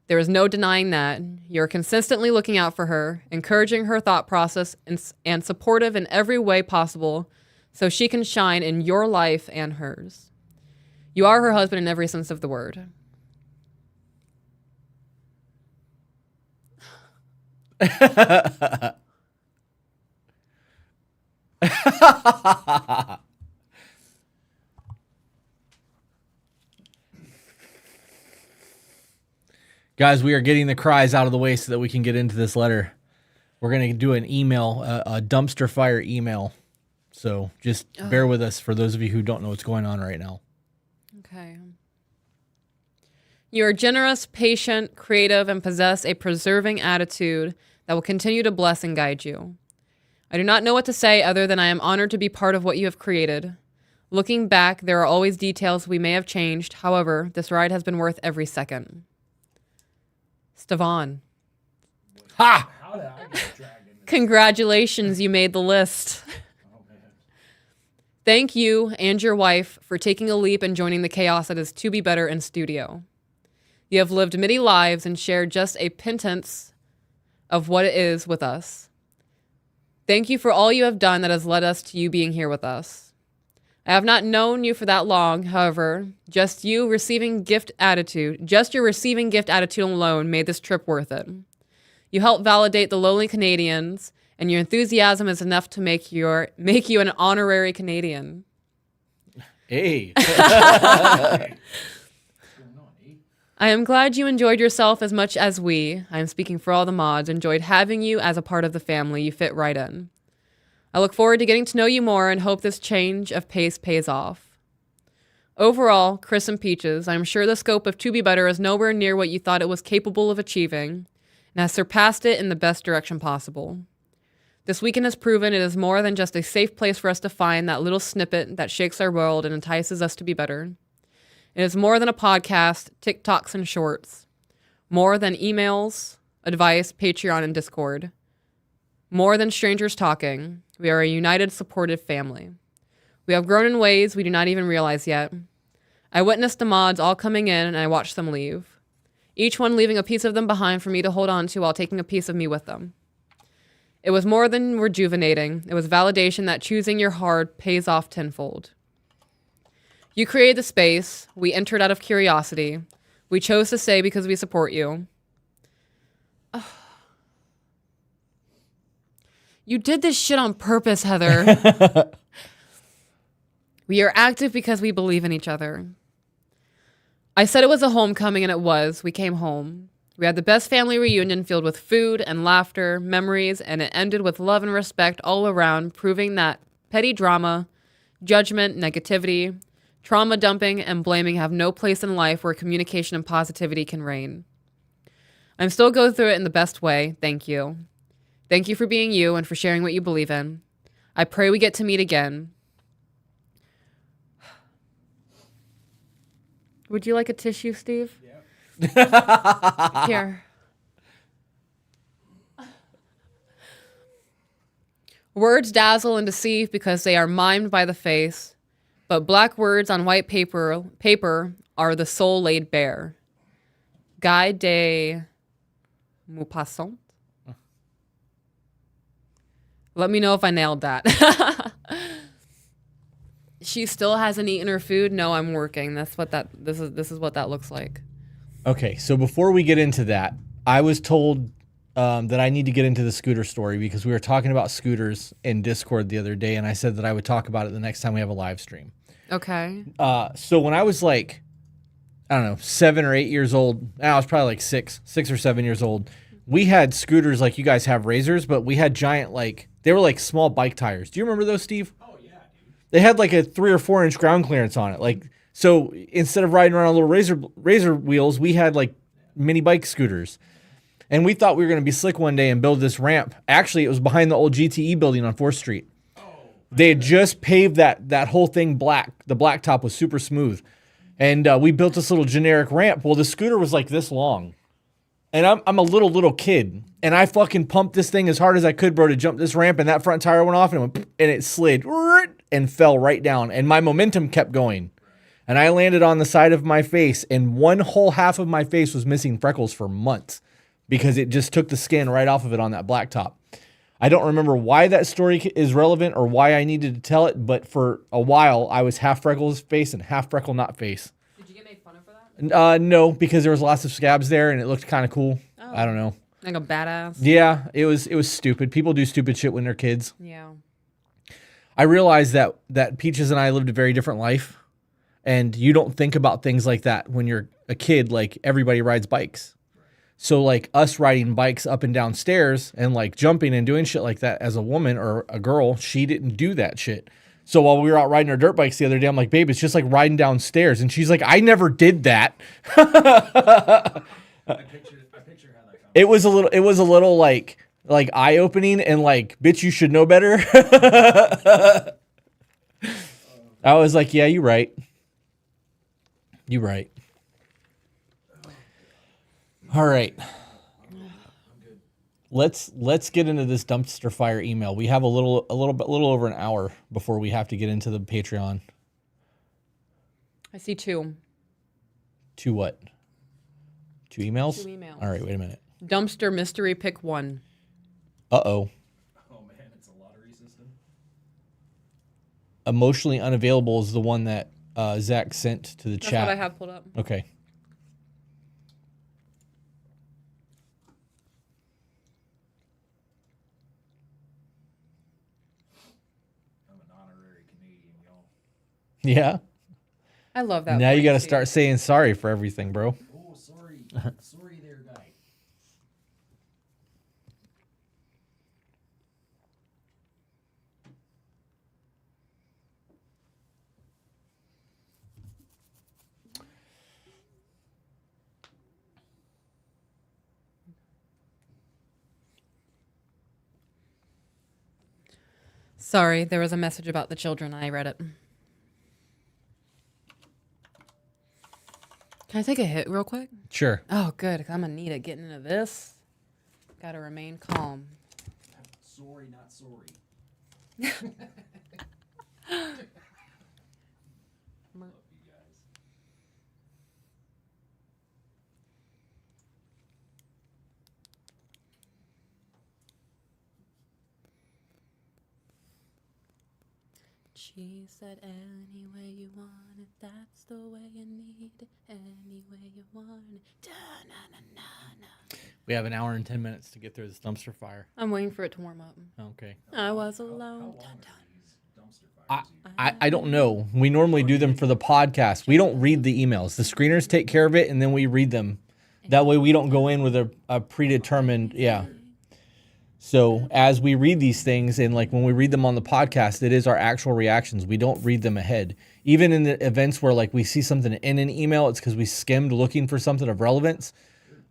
[SPEAKER 2] There is no denying that. You're consistently looking out for her, encouraging her thought process, and supportive in every way possible so she can shine in your life and hers. You are her husband in every sense of the word.
[SPEAKER 1] Guys, we are getting the cries out of the way so that we can get into this letter. We're going to do an email, a dumpster fire email. So just bear with us for those of you who don't know what's going on right now.
[SPEAKER 2] Okay. You are generous, patient, creative, and possess a preserving attitude that will continue to bless and guide you. I do not know what to say other than I am honored to be part of what you have created. Looking back, there are always details we may have changed. However, this ride has been worth every second. Stavon.
[SPEAKER 1] Ha!
[SPEAKER 3] How did I get dragged into this?
[SPEAKER 2] Congratulations, you made the list.
[SPEAKER 3] Oh, man.
[SPEAKER 2] Thank you and your wife for taking a leap and joining the chaos that is To Be Better in studio. You have lived many lives and shared just a pittance of what it is with us. Thank you for all you have done that has led us to you being here with us. I have not known you for that long, however, just your receiving gift attitude alone made this trip worth it. You help validate the lonely Canadians, and your enthusiasm is enough to make you an honorary Canadian.
[SPEAKER 1] Hey.
[SPEAKER 3] What's going on, eh?
[SPEAKER 2] I am glad you enjoyed yourself as much as I am speaking for all the mods, enjoyed having you as a part of the family. You fit right in. I look forward to getting to know you more and hope this change of pace pays off. Overall, Chris and Peaches, I am sure the scope of To Be Better is nowhere near what you thought it was capable of achieving, and has surpassed it in the best direction possible. This weekend has proven it is more than just a safe place for us to find that little snippet that shakes our world and entices us to be better. It is more than a podcast, TikToks, and shorts. More than emails, advice, Patreon, and Discord. More than strangers talking. We are a united, supportive family. We have grown in ways we do not even realize yet. I witnessed the mods all coming in, and I watched them leave. Each one leaving a piece of them behind for me to hold on to while taking a piece of me with them. It was more than rejuvenating. It was validation that choosing your hard pays off tenfold. You created the space. We entered out of curiosity. We chose to stay because we support you. You did this shit on purpose, Heather. We are active because we believe in each other. I said it was a homecoming, and it was. We came home. We had the best family reunion filled with food and laughter, memories, and it ended with love and respect all around, proving that petty drama, judgment, negativity, trauma dumping, and blaming have no place in life where communication and positivity can reign. I'm still going through it in the best way. Thank you. Thank you for being you and for sharing what you believe in. I pray we get to meet again. Would you like a tissue, Steve?
[SPEAKER 3] Yeah.
[SPEAKER 2] Here. Words dazzle and deceive because they are mimed by the face, but black words on white paper are the soul laid bare. Guy de Maupassant. Let me know if I nailed that. She still hasn't eaten her food. No, I'm working. This is what that looks like.
[SPEAKER 1] Okay, so before we get into that, I was told that I need to get into the scooter story because we were talking about scooters in Discord the other day, and I said that I would talk about it the next time we have a live stream.
[SPEAKER 2] Okay.
[SPEAKER 1] So when I was like, I don't know, 7 or 8 years old, I was probably like 6 or 7 years old. We had scooters like you guys have razors, but we had giant, like, they were like small bike tires. Do you remember those, Steve?
[SPEAKER 3] Oh yeah, dude.
[SPEAKER 1] They had like a 3 or 4 inch ground clearance on it. Like, so instead of riding around on little razor wheels, we had like mini bike scooters. And we thought we were going to be slick one day and build this ramp. Actually, it was behind the old GTE building on 4th Street. They had just paved that whole thing black. The blacktop was super smooth. And we built this little generic ramp. Well, the scooter was like this long. And I'm a little kid. And I fucking pumped this thing as hard as I could, bro, to jump this ramp. And that front tire went off and it went, and it slid and fell right down. And my momentum kept going. And I landed on the side of my face. And one whole half of my face was missing freckles for months because it just took the skin right off of it on that blacktop. I don't remember why that story is relevant or why I needed to tell it, but for a while I was half freckles face and half freckle not face.
[SPEAKER 2] Did you get made fun of for that?
[SPEAKER 1] No, because there was lots of scabs there and it looked kind of cool.
[SPEAKER 2] Oh.
[SPEAKER 1] I don't know.
[SPEAKER 2] Like a badass?
[SPEAKER 1] Yeah, it was stupid. People do stupid shit when they're kids.
[SPEAKER 2] Yeah.
[SPEAKER 1] I realized that Peaches and I lived a very different life, and you don't think about things like that when you're a kid. Like, everybody rides bikes. So like us riding bikes up and down stairs and like jumping and doing shit like that as a woman or a girl, she didn't do that shit. So while we were out riding our dirt bikes the other day, I'm like, babe, it's just like riding downstairs. And she's like, I never did that.
[SPEAKER 3] I picture how that comes.
[SPEAKER 1] It was a little like eye opening and like, bitch, you should know better. I was like, yeah, you're right. You're right. All right. Let's get into this dumpster fire email. We have a little over an hour before we have to get into the Patreon.
[SPEAKER 2] I see 2.
[SPEAKER 1] 2 what? 2 emails?
[SPEAKER 2] 2 emails.
[SPEAKER 1] All right, wait a minute.
[SPEAKER 2] Dumpster mystery pick 1.
[SPEAKER 1] Uh-oh.
[SPEAKER 3] Oh man, it's a lottery system.
[SPEAKER 1] Emotionally unavailable is the one that Zach sent to the
[SPEAKER 2] That's
[SPEAKER 1] chat.
[SPEAKER 2] what I have pulled up.
[SPEAKER 1] Okay. Yeah.
[SPEAKER 2] I love that.
[SPEAKER 1] Now you
[SPEAKER 2] voice,
[SPEAKER 1] got to
[SPEAKER 2] dude.
[SPEAKER 1] start saying sorry for everything, bro.
[SPEAKER 3] Oh, sorry. Sorry there, guy.
[SPEAKER 2] Sorry, there was a message about the children. I read it. Can I take a hit real quick?
[SPEAKER 1] Sure.
[SPEAKER 2] Oh, good. 'Cause I'm gonna need it getting into this. Gotta remain calm.
[SPEAKER 3] Sorry, not sorry. Love you guys.
[SPEAKER 2] She said, any way you want it, that's the way you need it. Any way you want it. Da-na-na-na-na.
[SPEAKER 1] We have an hour and 10 minutes to get through this dumpster fire.
[SPEAKER 2] I'm waiting for it to warm up.
[SPEAKER 1] Okay.
[SPEAKER 2] I was
[SPEAKER 3] How
[SPEAKER 2] alone.
[SPEAKER 3] long
[SPEAKER 2] Dun,
[SPEAKER 3] are
[SPEAKER 2] dun.
[SPEAKER 3] these dumpster fires?
[SPEAKER 1] I don't know. We normally do them for the podcast. We don't read the emails. The screeners take care of it, and then we read them. That way we don't go in with a predetermined, yeah. So as we read these things, and like when we read them on the podcast, it is our actual reactions. We don't read them ahead. Even in the events where like we see something in an email, it's because we skimmed looking for something of relevance.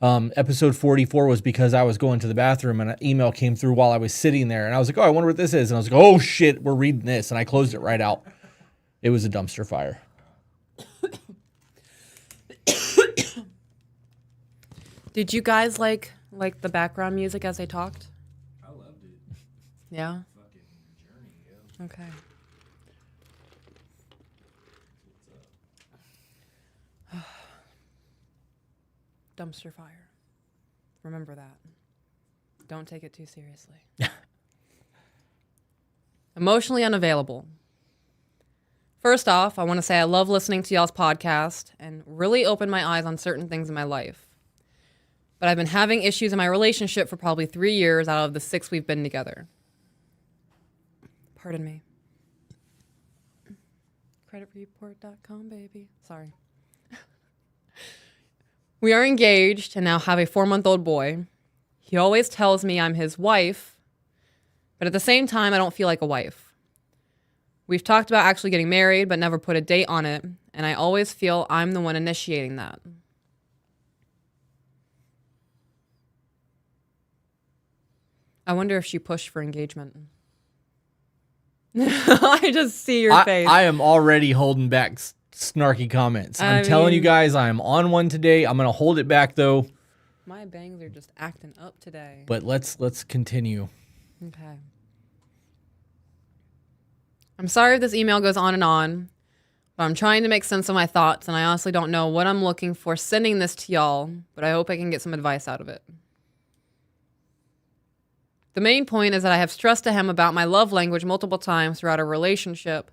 [SPEAKER 1] Episode 44 was because I was going to the bathroom and an email came through while I was sitting there. And I was like, oh, I wonder what this is. And I was like, oh, shit, we're reading this. And I closed it right out. It was a dumpster fire.
[SPEAKER 2] Did you guys like the background music as they talked?
[SPEAKER 3] I loved it.
[SPEAKER 2] Yeah.
[SPEAKER 3] Fucking journey, yo.
[SPEAKER 2] Okay.
[SPEAKER 3] What's up?
[SPEAKER 2] Dumpster fire. Remember that. Don't take it too seriously. Emotionally unavailable. First off, I want to say I love listening to y'all's podcast and really opened my eyes on certain things in my life. But I've been having issues in my relationship for probably 3 years out of the 6 we've been together. Pardon me. Creditreport.com, baby. Sorry. We are engaged and now have a 4-month-old boy. He always tells me I'm his wife, but at the same time, I don't feel like a wife. We've talked about actually getting married, but never put a date on it, and I always feel I'm the one initiating that. I wonder if she pushed for engagement. I just see your face.
[SPEAKER 1] I am already holding back snarky comments. I'm telling you guys, I am on one today. I'm going to hold it back, though.
[SPEAKER 2] My bangs are just acting up today.
[SPEAKER 1] But let's continue.
[SPEAKER 2] Okay. I'm sorry if this email goes on, but I'm trying to make sense of my thoughts, and I honestly don't know what I'm looking for sending this to y'all, but I hope I can get some advice out of it. The main point is that I have stressed to him about my love language multiple times throughout a relationship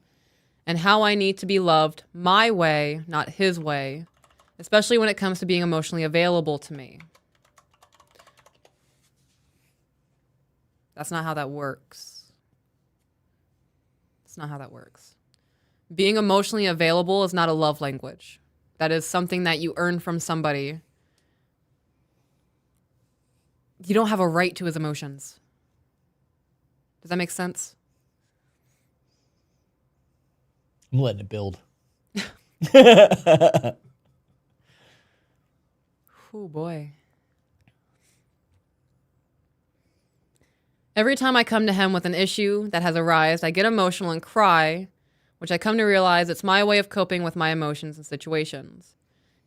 [SPEAKER 2] and how I need to be loved my way, not his way, especially when it comes to being emotionally available to me. That's not how that works. That's not how that works. Being emotionally available is not a love language. That is something that you earn from somebody. You don't have a right to his emotions. Does that make sense?
[SPEAKER 1] I'm letting it build.
[SPEAKER 2] Oh boy. Every time I come to him with an issue that has arisen, I get emotional and cry, which I come to realize it's my way of coping with my emotions and situations.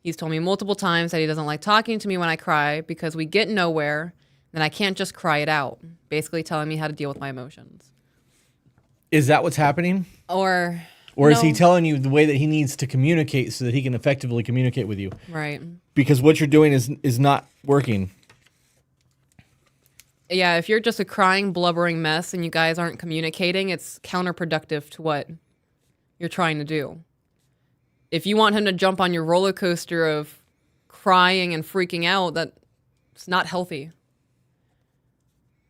[SPEAKER 2] He's told me multiple times that he doesn't like talking to me when I cry because we get nowhere, and I can't just cry it out, basically telling me how to deal with my emotions.
[SPEAKER 1] Is that what's happening?
[SPEAKER 2] Or
[SPEAKER 1] is he
[SPEAKER 2] no.
[SPEAKER 1] telling you the way that he needs to communicate so that he can effectively communicate with you?
[SPEAKER 2] Right.
[SPEAKER 1] Because what you're doing is not working.
[SPEAKER 2] Yeah, if you're just a crying, blubbering mess and you guys aren't communicating, it's counterproductive to what you're trying to do. If you want him to jump on your roller coaster of crying and freaking out, that's not healthy.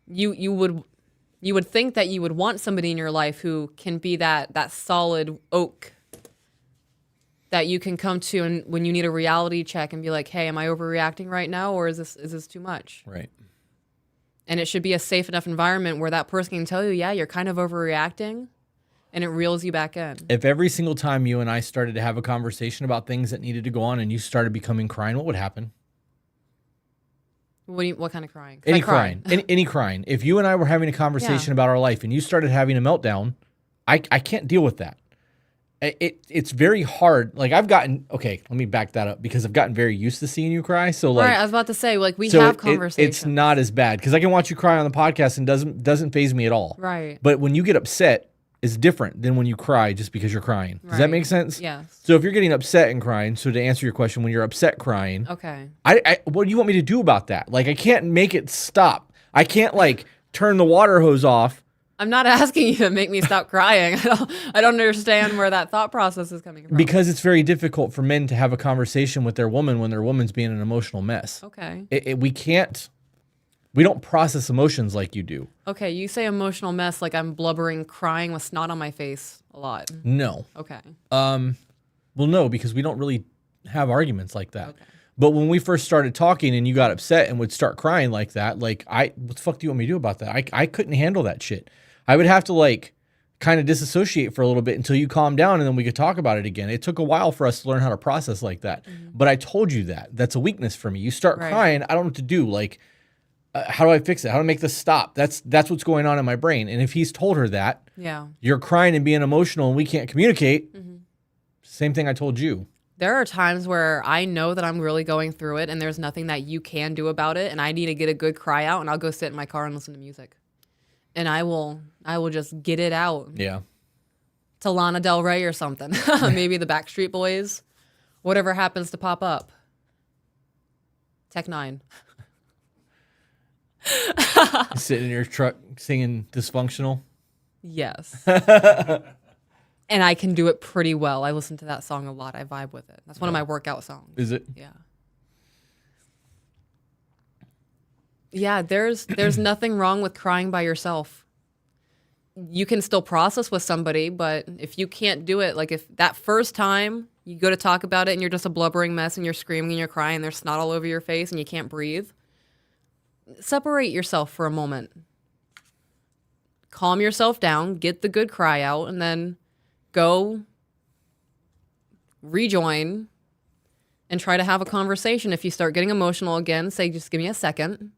[SPEAKER 2] You would think that you would want somebody in your life who can be that solid oak that you can come to and when you need a reality check and be like, hey, am I overreacting right now, or is this too much?
[SPEAKER 1] Right.
[SPEAKER 2] And it should be a safe enough environment where that person can tell you, yeah, you're kind of overreacting, and it reels you back in.
[SPEAKER 1] If every single time you and I started to have a conversation about things that needed to go on and you started becoming crying, what would happen?
[SPEAKER 2] What kind of crying? 'Cause
[SPEAKER 1] Any
[SPEAKER 2] I cry.
[SPEAKER 1] crying. Any crying. If you and I were having a conversation about our life and you started having a meltdown, I can't deal with that. It's very hard. Like let me back that up because I've gotten very used to seeing you cry. So like,
[SPEAKER 2] Right, I was about to say, like, we
[SPEAKER 1] so
[SPEAKER 2] have conversations.
[SPEAKER 1] it's not as bad because I can watch you cry on the podcast and doesn't faze me at all.
[SPEAKER 2] Right.
[SPEAKER 1] But when you get upset, it's different than when you cry just because you're crying. Does that
[SPEAKER 2] Right.
[SPEAKER 1] make sense?
[SPEAKER 2] Yes.
[SPEAKER 1] So if you're getting upset and crying, so to answer your question, when you're upset crying,
[SPEAKER 2] Okay.
[SPEAKER 1] what do you want me to do about that? Like I can't make it stop. I can't like turn the water hose off.
[SPEAKER 2] I'm not asking you to make me stop crying. I don't understand where that thought process is coming from.
[SPEAKER 1] Because it's very difficult for men to have a conversation with their woman when their woman's being an emotional mess.
[SPEAKER 2] Okay.
[SPEAKER 1] We don't process emotions like you do.
[SPEAKER 2] Okay, you say emotional mess like I'm blubbering, crying with snot on my face a lot.
[SPEAKER 1] No.
[SPEAKER 2] Okay.
[SPEAKER 1] Well, no, because we don't really have arguments like that.
[SPEAKER 2] Okay.
[SPEAKER 1] But when we first started talking and you got upset and would start crying like that, like what the fuck do you want me to do about that? I couldn't handle that shit. I would have to like kind of disassociate for a little bit until you calm down and then we could talk about it again. It took a while for us to learn how to process like that. But I told you that. That's a weakness for me. You start
[SPEAKER 2] Right.
[SPEAKER 1] crying, I don't know what to do. Like, how do I fix it? How do I make this stop? That's what's going on in my brain. And if he's told her that,
[SPEAKER 2] Yeah.
[SPEAKER 1] you're crying and being emotional and we can't communicate, same thing I told you.
[SPEAKER 2] There are times where I know that I'm really going through it and there's nothing that you can do about it and I need to get a good cry out and I'll go sit in my car and listen to music. And I will just get it out
[SPEAKER 1] Yeah.
[SPEAKER 2] to Lana Del Rey or something. Maybe the Backstreet Boys. Whatever happens to pop up. Tech Nine.
[SPEAKER 1] Sitting in your truck singing Dysfunctional.
[SPEAKER 2] Yes. And I can do it pretty well. I listen to that song a lot. I vibe with it. That's one of my workout songs.
[SPEAKER 1] Is it?
[SPEAKER 2] Yeah. Yeah, there's nothing wrong with crying by yourself. You can still process with somebody, but if you can't do it, like if that first time you go to talk about it and you're just a blubbering mess and you're screaming and you're crying, there's snot all over your face and you can't breathe, separate yourself for a moment. Calm yourself down, get the good cry out, and then go rejoin and try to have a conversation. If you start getting emotional again, say, just give me a second.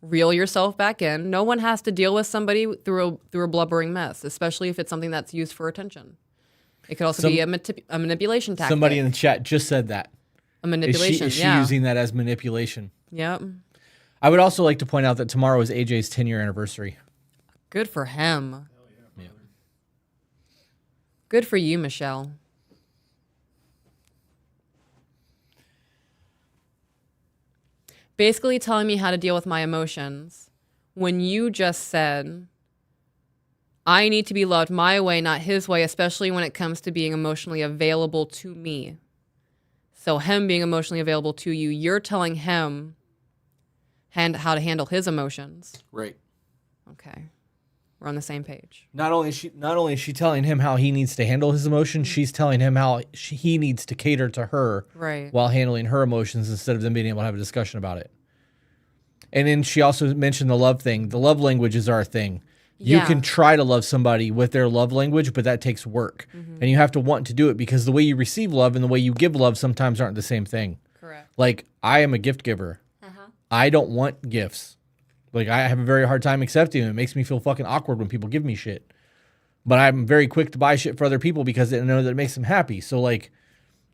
[SPEAKER 2] Reel yourself back in. No one has to deal with somebody through a blubbering mess, especially if it's something that's used for attention. It could also be a manipulation tactic.
[SPEAKER 1] Somebody in the chat just said that.
[SPEAKER 2] A manipulation,
[SPEAKER 1] Is she
[SPEAKER 2] yeah.
[SPEAKER 1] using that as manipulation?
[SPEAKER 2] Yep.
[SPEAKER 1] I would also like to point out that tomorrow is AJ's 10-year anniversary.
[SPEAKER 2] Good for him.
[SPEAKER 1] Yeah.
[SPEAKER 2] Good for you, Michelle. Basically telling me how to deal with my emotions when you just said, I need to be loved my way, not his way, especially when it comes to being emotionally available to me. So him being emotionally available to you, you're telling him how to handle his emotions.
[SPEAKER 1] Right.
[SPEAKER 2] Okay. We're on the same page.
[SPEAKER 1] Not only is she telling him how he needs to handle his emotions, she's telling him how he needs to cater to her
[SPEAKER 2] Right.
[SPEAKER 1] while handling her emotions instead of them being able to have a discussion about it. And then she also mentioned the love thing. The love languages are a thing. You
[SPEAKER 2] Yeah.
[SPEAKER 1] can try to love somebody with their love language, but that takes work. And you have to want to do it because the way you receive love and the way you give love sometimes aren't the same thing.
[SPEAKER 2] Correct.
[SPEAKER 1] Like, I am a gift giver. I don't want gifts. Like, I have a very hard time accepting them. It makes me feel fucking awkward when people give me shit. But I'm very quick to buy shit for other people because I know that it makes them happy. So, like,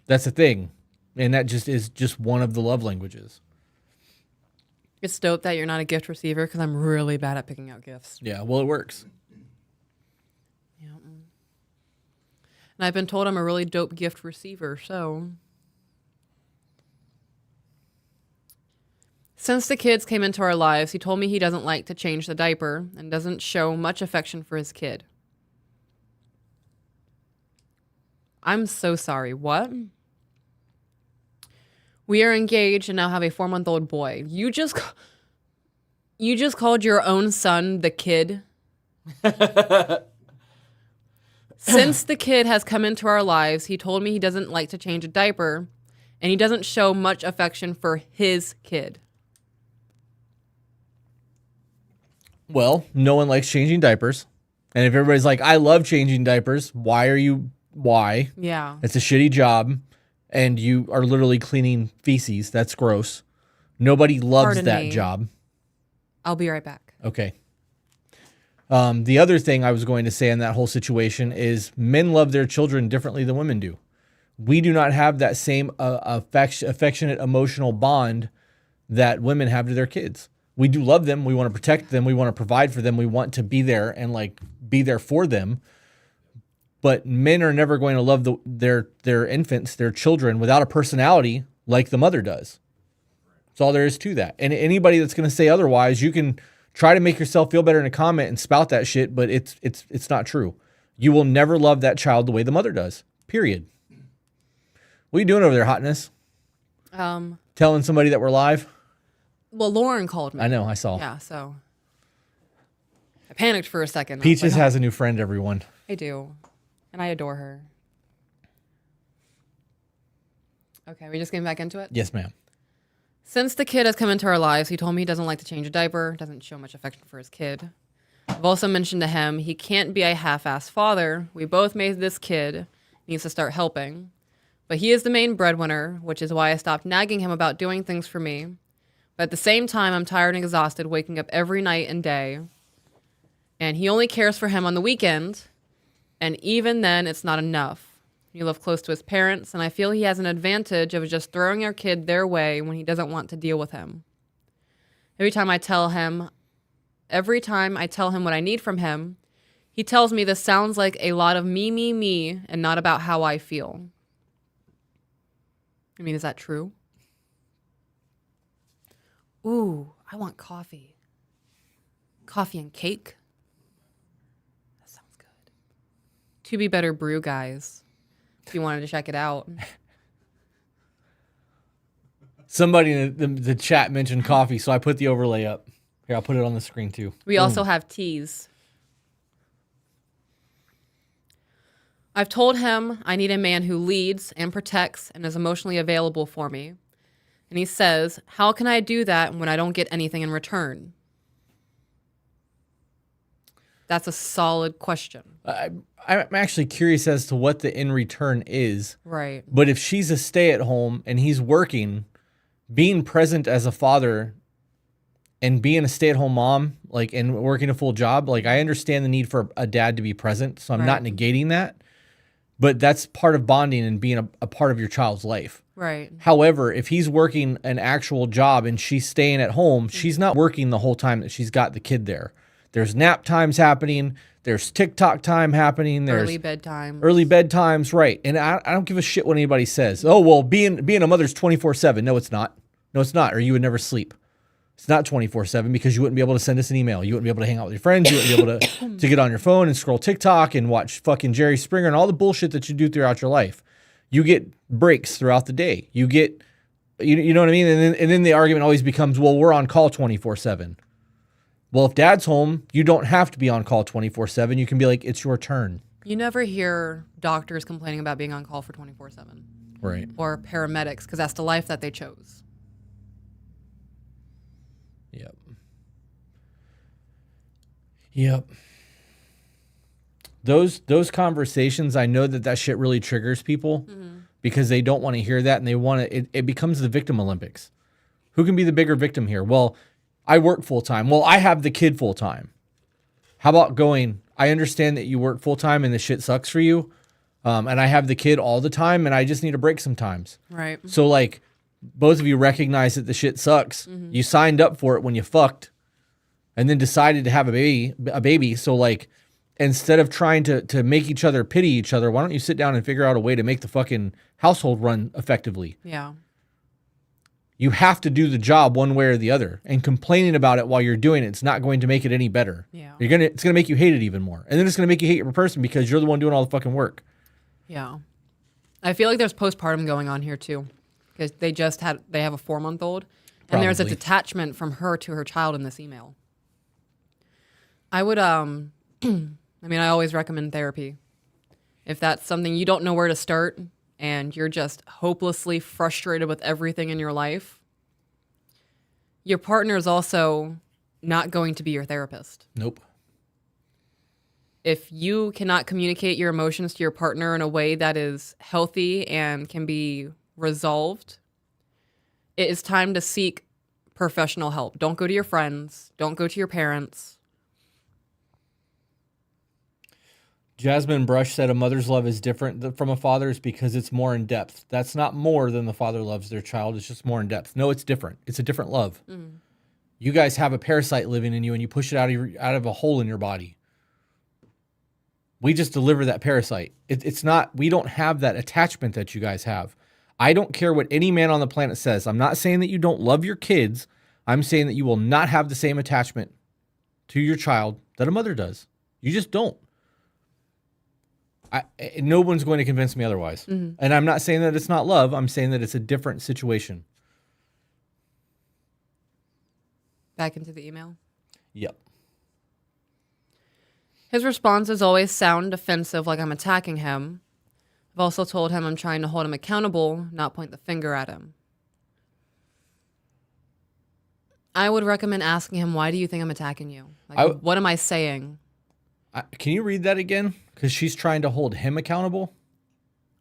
[SPEAKER 1] that's the thing. And that just is just one of the love languages.
[SPEAKER 2] It's dope that you're not a gift receiver because I'm really bad at picking out gifts.
[SPEAKER 1] Yeah, well, it works.
[SPEAKER 2] Yeah. And I've been told I'm a really dope gift receiver, so. Since the kids came into our lives, he told me he doesn't like to change the diaper and doesn't show much affection for his kid. I'm so sorry. What? We are engaged and now have a 4-month-old boy. You just called your own son the kid? Since the kid has come into our lives, he told me he doesn't like to change a diaper, and he doesn't show much affection for his kid.
[SPEAKER 1] Well, no one likes changing diapers. And if everybody's like, I love changing diapers, why?
[SPEAKER 2] Yeah.
[SPEAKER 1] It's a shitty job. And you are literally cleaning feces. That's gross. Nobody loves
[SPEAKER 2] Pardon
[SPEAKER 1] that
[SPEAKER 2] me.
[SPEAKER 1] job.
[SPEAKER 2] I'll be right back.
[SPEAKER 1] Okay. The other thing I was going to say in that whole situation is men love their children differently than women do. We do not have that same affectionate emotional bond that women have to their kids. We do love them. We want to protect them. We want to provide for them. We want to be there and like be there for them. But men are never going to love their infants, their children, without a personality like the mother does. That's all there is to that. And anybody that's going to say otherwise, you can try to make yourself feel better in a comment and spout that shit, but it's not true. You will never love that child the way the mother does. Period. What are you doing over there, hotness? Telling somebody that we're live?
[SPEAKER 2] Well, Lauren called me.
[SPEAKER 1] I know, I saw.
[SPEAKER 2] Yeah, so I panicked for a second. I was
[SPEAKER 1] Peaches
[SPEAKER 2] like,
[SPEAKER 1] has a new friend, everyone.
[SPEAKER 2] I do. And I adore her. Okay, we just getting back into it?
[SPEAKER 1] Yes, ma'am.
[SPEAKER 2] Since the kid has come into our lives, he told me he doesn't like to change a diaper, doesn't show much affection for his kid. I've also mentioned to him he can't be a half-assed father. We both made this kid. Needs to start helping. But he is the main breadwinner, which is why I stopped nagging him about doing things for me. But at the same time, I'm tired and exhausted waking up every night and day. And he only cares for him on the weekend. And even then, it's not enough. You live close to his parents, and I feel he has an advantage of just throwing our kid their way when he doesn't want to deal with him. Every time I tell him what I need from him, he tells me this sounds like a lot of me, and not about how I feel. I mean, is that true? Ooh, I want coffee. Coffee and cake? That sounds good. To Be Better Brew, guys. If you wanted to check it out.
[SPEAKER 1] Somebody in the chat mentioned coffee, so I put the overlay up. Here, I'll put it on the screen too.
[SPEAKER 2] We also have teas. I've told him I need a man who leads and protects and is emotionally available for me. And he says, how can I do that when I don't get anything in return? That's a solid question.
[SPEAKER 1] I'm actually curious as to what the in return is.
[SPEAKER 2] Right.
[SPEAKER 1] But if she's a stay-at-home and he's working, being present as a father and being a stay-at-home mom, like, and working a full job, like, I understand the need for a dad to be present, so I'm not negating that. But that's part of bonding and being a part of your child's life.
[SPEAKER 2] Right.
[SPEAKER 1] However, if he's working an actual job and she's staying at home, she's not working the whole time that she's got the kid there. There's nap times happening. There's TikTok time happening. There's
[SPEAKER 2] Early bedtime.
[SPEAKER 1] early bedtimes, right? And I don't give a shit what anybody says. Oh, well, being a mother's 24/7. No, it's not. No, it's not. Or you would never sleep. It's not 24/7 because you wouldn't be able to send us an email. You wouldn't be able to hang out with your friends. You wouldn't be able to get on your phone and scroll TikTok and watch fucking Jerry Springer and all the bullshit that you do throughout your life. You get breaks throughout the day. You get, you know what I mean? And then the argument always becomes, well, we're on call 24/7. Well, if dad's home, you don't have to be on call 24/7. You can be like, it's your turn.
[SPEAKER 2] You never hear doctors complaining about being on call for 24/7.
[SPEAKER 1] Right.
[SPEAKER 2] Or paramedics, because that's the life that they chose.
[SPEAKER 1] Yep. Yep. Those conversations, I know that shit really triggers people because they don't want to hear that and they want to, it becomes the victim Olympics. Who can be the bigger victim here? Well, I work full time. Well, I have the kid full time. How about going, I understand that you work full time and the shit sucks for you. And I have the kid all the time and I just need a break sometimes.
[SPEAKER 2] Right.
[SPEAKER 1] So like both of you recognize that the shit sucks. You signed up for it when you fucked and then decided to have a baby. So like, instead of trying to make each other pity each other, why don't you sit down and figure out a way to make the fucking household run effectively?
[SPEAKER 2] Yeah.
[SPEAKER 1] You have to do the job one way or the other, and complaining about it while you're doing it's not going to make it any better.
[SPEAKER 2] Yeah.
[SPEAKER 1] It's gonna make you hate it even more, and then it's gonna make you hate your person because you're the one doing all the fucking work.
[SPEAKER 2] Yeah. I feel like there's postpartum going on here too, because they have a 4-month-old, and there's a
[SPEAKER 1] Probably.
[SPEAKER 2] detachment from her to her child in this email. I would I mean, I always recommend therapy. If that's something you don't know where to start and you're just hopelessly frustrated with everything in your life, your partner is also not going to be your therapist.
[SPEAKER 1] Nope.
[SPEAKER 2] If you cannot communicate your emotions to your partner in a way that is healthy and can be resolved, it is time to seek professional help. Don't go to your friends. Don't go to your parents.
[SPEAKER 1] Jasmine Brush said a mother's love is different from a father's because it's more in depth. That's not more than the father loves their child. It's just more in depth. No, it's different. It's a different love. You guys have a parasite living in you and you push it out of a hole in your body. We just deliver that parasite. It's not, we don't have that attachment that you guys have. I don't care what any man on the planet says. I'm not saying that you don't love your kids. I'm saying that you will not have the same attachment to your child that a mother does. You just don't. No one's going to convince me otherwise. And I'm not saying that it's not love. I'm saying that it's a different situation.
[SPEAKER 2] Back into the email.
[SPEAKER 1] Yep.
[SPEAKER 2] His responses always sound defensive, like I'm attacking him. I've also told him I'm trying to hold him accountable, not point the finger at him. I would recommend asking him, why do you think I'm attacking you? Like, what am I saying?
[SPEAKER 1] Can you read that again? Because she's trying to hold him accountable.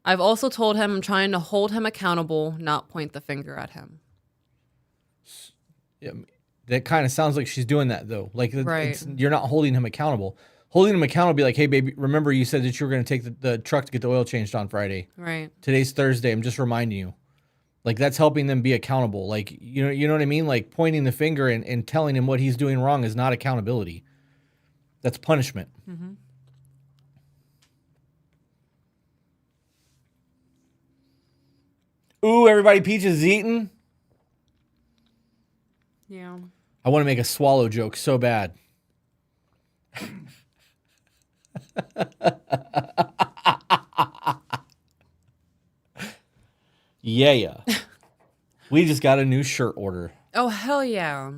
[SPEAKER 2] I've also told him I'm trying to hold him accountable, not point the finger at him.
[SPEAKER 1] Yeah, that kind of sounds like she's doing that, though. Like,
[SPEAKER 2] Right.
[SPEAKER 1] you're not holding him accountable. Holding him accountable, be like, hey, baby, remember you said that you were going to take the truck to get the oil changed on Friday.
[SPEAKER 2] Right.
[SPEAKER 1] Today's Thursday. I'm just reminding you. Like, that's helping them be accountable. Like, you know what I mean? Like, pointing the finger and telling him what he's doing wrong is not accountability. That's punishment. Ooh, everybody, Peaches is eating.
[SPEAKER 2] Yeah.
[SPEAKER 1] I want to make a swallow joke so bad. Yeah. We just got a new shirt order.
[SPEAKER 2] Oh, hell yeah.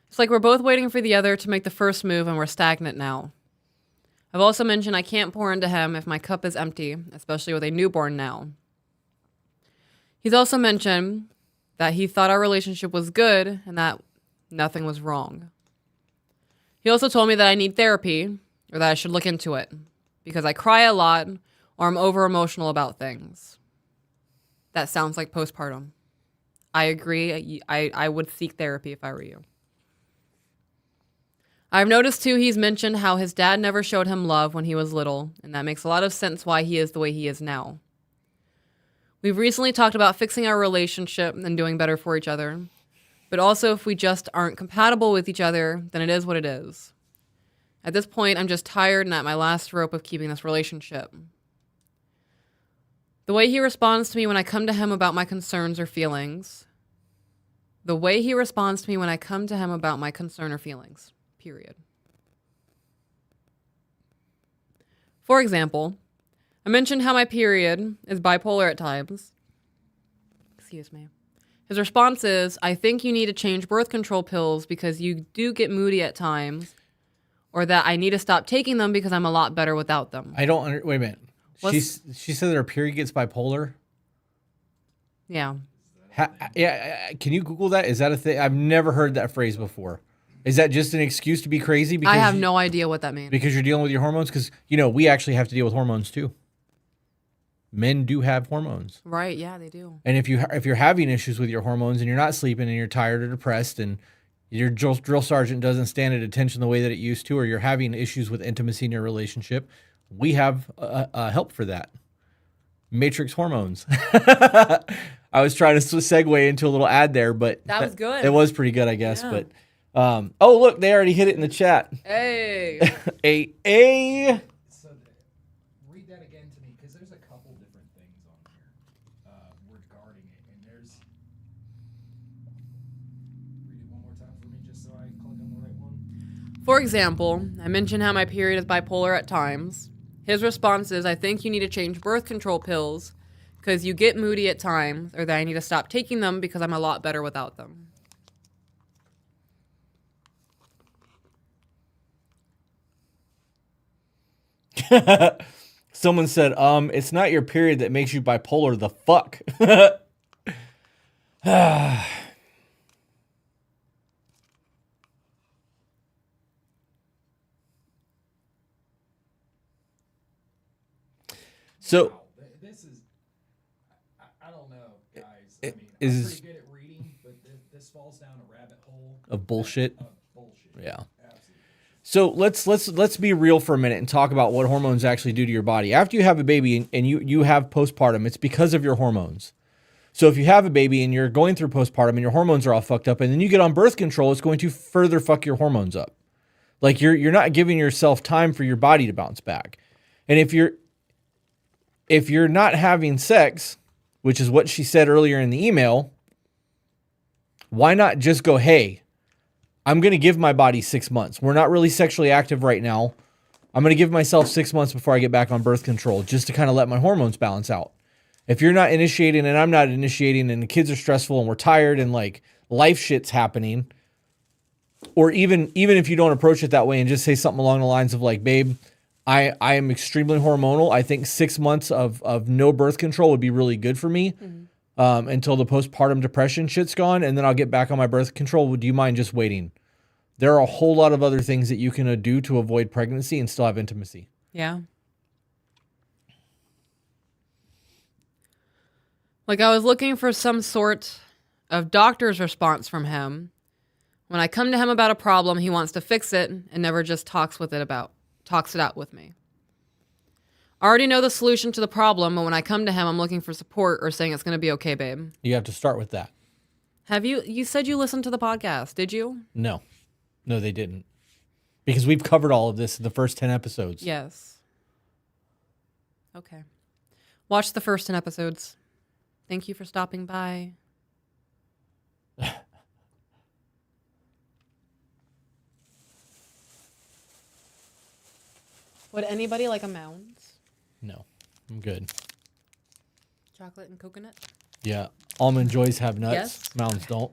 [SPEAKER 2] It's like we're both waiting for the other to make the first move and we're stagnant now. I've also mentioned I can't pour into him if my cup is empty, especially with a newborn now. He's also mentioned that he thought our relationship was good and that nothing was wrong. He also told me that I need therapy or that I should look into it because I cry a lot or I'm over emotional about things. That sounds like postpartum. I agree. I would seek therapy if I were you. I've noticed too he's mentioned how his dad never showed him love when he was little, and that makes a lot of sense why he is the way he is now. We've recently talked about fixing our relationship and doing better for each other, but also if we just aren't compatible with each other, then it is what it is. At this point, I'm just tired and at my last rope of keeping this relationship. The way he responds to me when I come to him about my concerns or feelings. Period. For example, I mentioned how my period is bipolar at times. Excuse me. His response is, I think you need to change birth control pills because you do get moody at times, or that I need to stop taking them because I'm a lot better without them.
[SPEAKER 1] Wait a minute. She said that her period gets bipolar?
[SPEAKER 2] Yeah.
[SPEAKER 1] Can you Google that? Is that a thing? I've never heard that phrase before. Is that just an excuse to be crazy?
[SPEAKER 2] I have no idea what that means.
[SPEAKER 1] Because you're dealing with your hormones? Because, we actually have to deal with hormones too. Men do have hormones.
[SPEAKER 2] Right, yeah, they do.
[SPEAKER 1] And if you're having issues with your hormones and you're not sleeping and you're tired or depressed and your drill sergeant doesn't stand at attention the way that it used to, or you're having issues with intimacy in your relationship, we have help for that. Matrix Hormones. I was trying to segue into a little ad there, but
[SPEAKER 2] that was good.
[SPEAKER 1] It was pretty good, I guess.
[SPEAKER 2] Yeah.
[SPEAKER 1] But oh, look, they already hit it in the chat.
[SPEAKER 2] Hey.
[SPEAKER 1] A.
[SPEAKER 3] So read that again to me, because there's a couple different things on here regarding it, and there's. Read it one more time for me, just so I click on the right one.
[SPEAKER 2] For example, I mentioned how my period is bipolar at times. His response is, I think you need to change birth control pills because you get moody at times, or that I need to stop taking them because I'm a lot better without them.
[SPEAKER 1] Someone said, it's not your period that makes you bipolar. The fuck? So
[SPEAKER 3] Wow, this is. I don't know, guys. I
[SPEAKER 1] It
[SPEAKER 3] mean,
[SPEAKER 1] is-
[SPEAKER 3] I'm pretty good at reading, but this falls down a rabbit hole
[SPEAKER 1] of bullshit.
[SPEAKER 3] of bullshit.
[SPEAKER 1] Yeah.
[SPEAKER 3] Absolutely.
[SPEAKER 1] So let's be real for a minute and talk about what hormones actually do to your body. After you have a baby and you have postpartum, it's because of your hormones. So if you have a baby and you're going through postpartum and your hormones are all fucked up, and then you get on birth control, it's going to further fuck your hormones up. Like you're not giving yourself time for your body to bounce back. And if you're not having sex, which is what she said earlier in the email, why not just go, hey, I'm going to give my body 6 months. We're not really sexually active right now. I'm going to give myself 6 months before I get back on birth control just to kind of let my hormones balance out. If you're not initiating and I'm not initiating and the kids are stressful and we're tired and like life shit's happening, or even if you don't approach it that way and just say something along the lines of like, babe, I am extremely hormonal. I think 6 months of no birth control would be really good for me until the postpartum depression shit's gone, and then I'll get back on my birth control. Would you mind just waiting? There are a whole lot of other things that you can do to avoid pregnancy and still have intimacy.
[SPEAKER 2] Yeah. Like I was looking for some sort of doctor's response from him. When I come to him about a problem, he wants to fix it and never just talks it out with me. I already know the solution to the problem, but when I come to him, I'm looking for support or saying it's going to be okay, babe.
[SPEAKER 1] You have to start with that.
[SPEAKER 2] Have you said you listened to the podcast, did you?
[SPEAKER 1] No, they didn't. Because we've covered all of this in the first 10 episodes.
[SPEAKER 2] Yes. Okay. Watch the first 10 episodes. Thank you for stopping by. Would anybody like a Mounds?
[SPEAKER 1] No, I'm good.
[SPEAKER 2] Chocolate and coconut?
[SPEAKER 1] Yeah. Almond Joys have nuts.
[SPEAKER 2] Yes.
[SPEAKER 1] Mounds don't.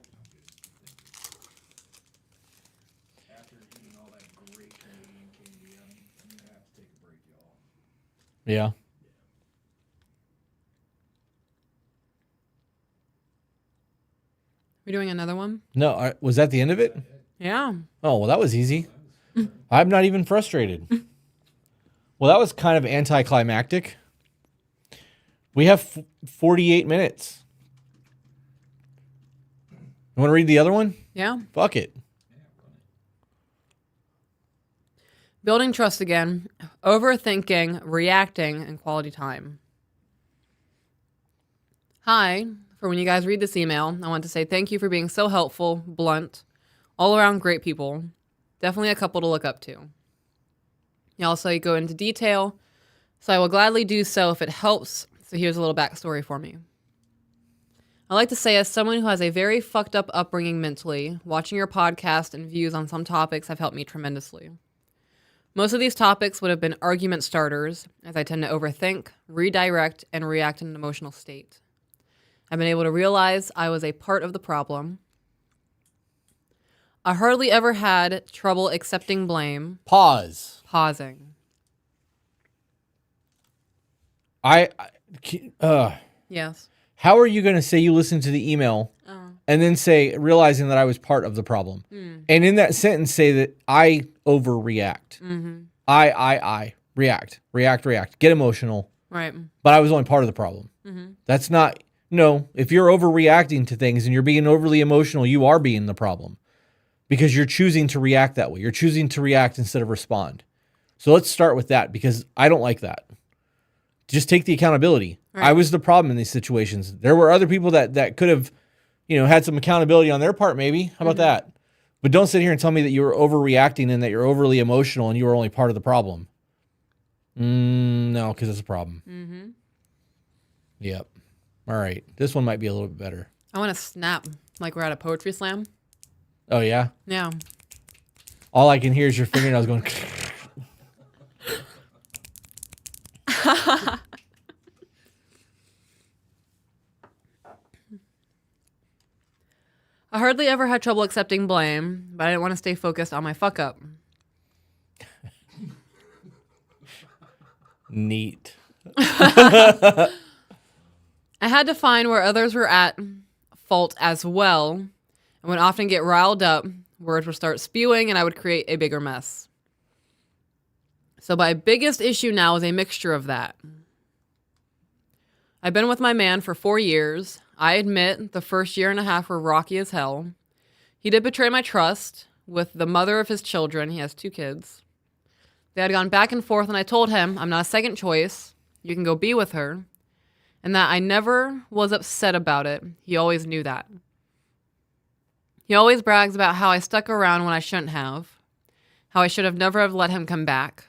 [SPEAKER 3] After eating all that great Canadian candy, I'm gonna have to take a break, y'all.
[SPEAKER 1] Yeah.
[SPEAKER 2] We doing another one?
[SPEAKER 1] No, was that the end of it?
[SPEAKER 2] Yeah.
[SPEAKER 1] Oh, well, that was easy. I'm not even frustrated. Well, that was kind of anticlimactic. We have 48 minutes. You want to read the other one?
[SPEAKER 2] Yeah.
[SPEAKER 1] Fuck it.
[SPEAKER 2] Building trust again. Overthinking, reacting, and quality time. Hi. For when you guys read this email, I want to say thank you for being so helpful, blunt, all around great people. Definitely a couple to look up to. You also go into detail, so I will gladly do so if it helps. So here's a little backstory for me. I like to say, as someone who has a very fucked up upbringing mentally, watching your podcast and views on some topics have helped me tremendously. Most of these topics would have been argument starters, as I tend to overthink, redirect, and react in an emotional state. I've been able to realize I was a part of the problem. I hardly ever had trouble accepting blame.
[SPEAKER 1] Pause.
[SPEAKER 2] Pausing. Yes.
[SPEAKER 1] How are you going to say you listened to the email and then say, realizing that I was part of the problem? And in that sentence, say that I overreact. I react, get emotional.
[SPEAKER 2] Right.
[SPEAKER 1] But I was only part of the problem. That's not, no, if you're overreacting to things and you're being overly emotional, you are being the problem because you're choosing to react that way. You're choosing to react instead of respond. So let's start with that because I don't like that. Just take the accountability.
[SPEAKER 2] Right.
[SPEAKER 1] I was the problem in these situations. There were other people that could have, had some accountability on their part maybe. How about that? But don't sit here and tell me that you were overreacting and that you're overly emotional and you were only part of the problem. No, because it's a problem. Yep. All right. This one might be a little bit better.
[SPEAKER 2] I want to snap like we're at a poetry slam.
[SPEAKER 1] Oh, yeah?
[SPEAKER 2] Yeah.
[SPEAKER 1] All I can hear is your fingernails going...
[SPEAKER 2] I hardly ever had trouble accepting blame, but I didn't want to stay focused on my fuck up.
[SPEAKER 1] Neat.
[SPEAKER 2] I had to find where others were at fault as well, and would often get riled up. Words would start spewing, and I would create a bigger mess. So my biggest issue now is a mixture of that. I've been with my man for 4 years. I admit the first year and a half were rocky as hell. He did betray my trust with the mother of his children. He has 2 kids. They had gone back and forth, and I told him, I'm not a second choice. You can go be with her. And that I never was upset about it. He always knew that. He always brags about how I stuck around when I shouldn't have. How I should have never have let him come back.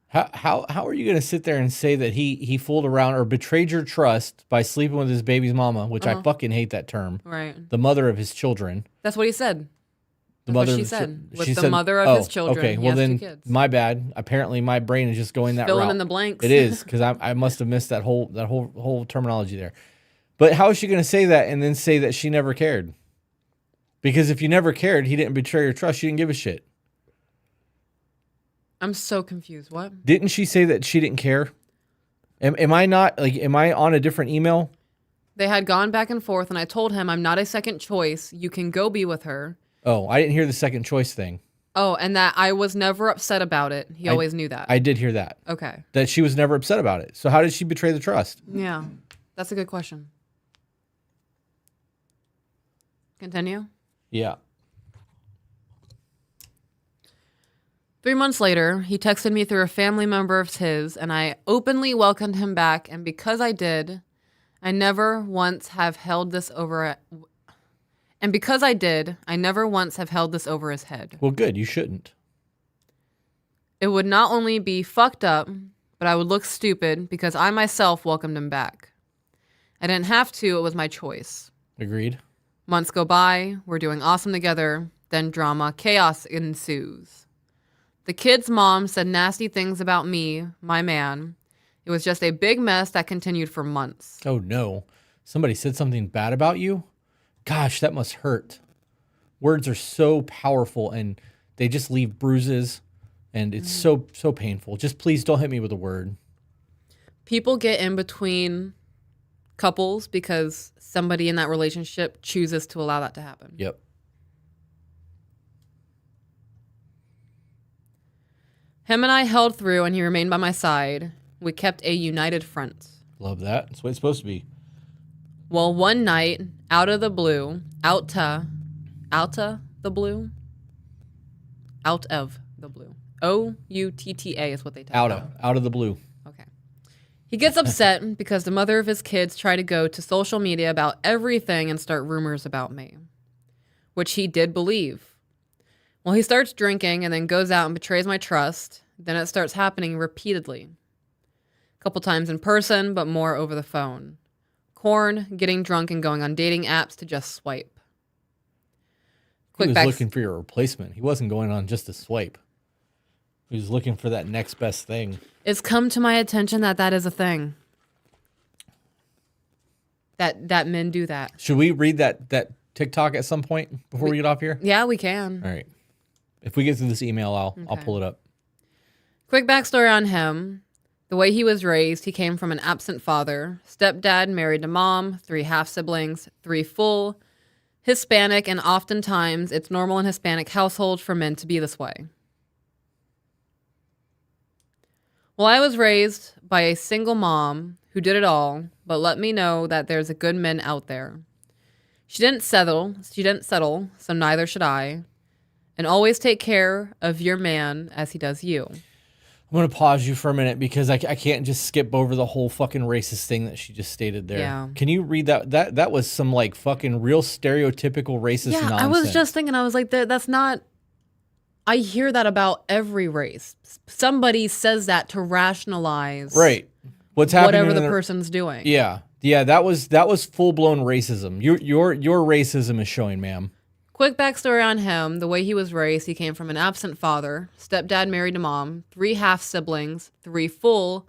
[SPEAKER 1] How are you going to sit there and say that he fooled around or betrayed your trust by sleeping with his baby's mama, which I fucking hate that term.
[SPEAKER 2] Right.
[SPEAKER 1] The mother of his children.
[SPEAKER 2] That's what he said.
[SPEAKER 1] The
[SPEAKER 2] That's
[SPEAKER 1] mother
[SPEAKER 2] what she
[SPEAKER 1] of
[SPEAKER 2] said. With
[SPEAKER 1] she
[SPEAKER 2] the
[SPEAKER 1] said,
[SPEAKER 2] mother of his children.
[SPEAKER 1] Okay,
[SPEAKER 2] He
[SPEAKER 1] well
[SPEAKER 2] has
[SPEAKER 1] then,
[SPEAKER 2] 2 kids.
[SPEAKER 1] my bad. Apparently, my brain is just going that
[SPEAKER 2] Fill
[SPEAKER 1] route.
[SPEAKER 2] in the blanks.
[SPEAKER 1] It is because I must have missed that whole terminology there. But how is she going to say that and then say that she never cared? Because if you never cared, he didn't betray your trust. You didn't give a shit.
[SPEAKER 2] I'm so confused. What?
[SPEAKER 1] Didn't she say that she didn't care? Am I not am I on a different email?
[SPEAKER 2] They had gone back and forth, and I told him, I'm not a second choice. You can go be with her.
[SPEAKER 1] Oh, I didn't hear the second choice thing.
[SPEAKER 2] Oh, and that I was never upset about it. He always knew that.
[SPEAKER 1] I did hear that.
[SPEAKER 2] Okay.
[SPEAKER 1] That she was never upset about it. So how did she betray the trust?
[SPEAKER 2] Yeah. That's a good question. Continue.
[SPEAKER 1] Yeah.
[SPEAKER 2] 3 months later, he texted me through a family member of his, and I openly welcomed him back. And because I did, I never once have held this over. And because I did, I never once have held this over his head.
[SPEAKER 1] Well, good. You shouldn't.
[SPEAKER 2] It would not only be fucked up, but I would look stupid because I myself welcomed him back. I didn't have to. It was my choice.
[SPEAKER 1] Agreed.
[SPEAKER 2] Months go by. We're doing awesome together. Then drama, chaos ensues. The kid's mom said nasty things about me, my man. It was just a big mess that continued for months.
[SPEAKER 1] Oh, no. Somebody said something bad about you? Gosh, that must hurt. Words are so powerful and they just leave bruises and it's so painful. Just please don't hit me with a word.
[SPEAKER 2] People get in between couples because somebody in that relationship chooses to allow that to happen.
[SPEAKER 1] Yep.
[SPEAKER 2] Him and I held through, and he remained by my side. We kept a united front.
[SPEAKER 1] Love that. That's what it's supposed to be.
[SPEAKER 2] Well, one night, out of the blue, out of the blue. OUTTA is what they tell me.
[SPEAKER 1] Out of the blue.
[SPEAKER 2] Okay. He gets upset because the mother of his kids tried to go to social media about everything and start rumors about me, which he did believe. Well, he starts drinking and then goes out and betrays my trust. Then it starts happening repeatedly. A couple times in person, but more over the phone. Corn, getting drunk and going on dating apps to just swipe.
[SPEAKER 1] He was looking for your replacement. He wasn't going on just a swipe. He was looking for that next best thing.
[SPEAKER 2] It's come to my attention that that is a thing. That men do that.
[SPEAKER 1] Should we read that TikTok at some point before we get off here?
[SPEAKER 2] Yeah, we can.
[SPEAKER 1] All right. If we get through this email, I'll pull it up.
[SPEAKER 2] Quick backstory on him. The way he was raised, he came from an absent father, stepdad married to mom, 3 half-siblings, 3 full, Hispanic, and oftentimes it's normal in Hispanic households for men to be this way. Well, I was raised by a single mom who did it all, but let me know that there's a good men out there. She didn't settle, so neither should I. And always take care of your man as he does you.
[SPEAKER 1] I'm going to pause you for a minute because I can't just skip over the whole fucking racist thing that she just stated there.
[SPEAKER 2] Yeah.
[SPEAKER 1] Can you read that? That was some like fucking real stereotypical racist nonsense.
[SPEAKER 2] I was just thinking, I was like, that's not... I hear that about every race. Somebody says that to rationalize
[SPEAKER 1] right. What's happening
[SPEAKER 2] whatever the person's doing.
[SPEAKER 1] Yeah. Yeah, that was full-blown racism. Your racism is showing, ma'am.
[SPEAKER 2] Quick backstory on him. The way he was raised, he came from an absent father, stepdad married to mom, 3 half-siblings, 3 full,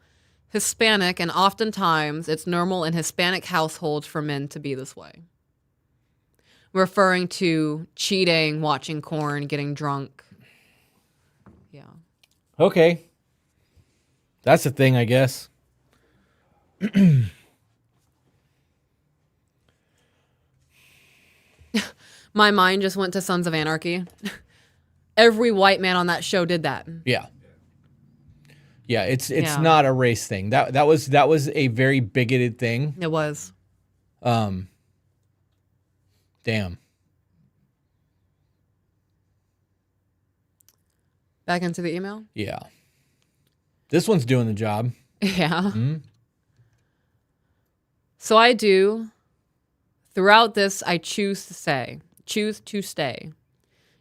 [SPEAKER 2] Hispanic, and oftentimes it's normal in Hispanic households for men to be this way. Referring to cheating, watching porn, getting drunk. Yeah.
[SPEAKER 1] Okay. That's the thing, I guess.
[SPEAKER 2] My mind just went to Sons of Anarchy. Every white man on that show did that.
[SPEAKER 1] Yeah. Yeah, it's
[SPEAKER 2] Yeah.
[SPEAKER 1] not a race thing. That was a very bigoted thing.
[SPEAKER 2] It was.
[SPEAKER 1] Damn.
[SPEAKER 2] Back into the email?
[SPEAKER 1] Yeah. This one's doing the job.
[SPEAKER 2] Yeah. So I do. Throughout this, I choose to stay.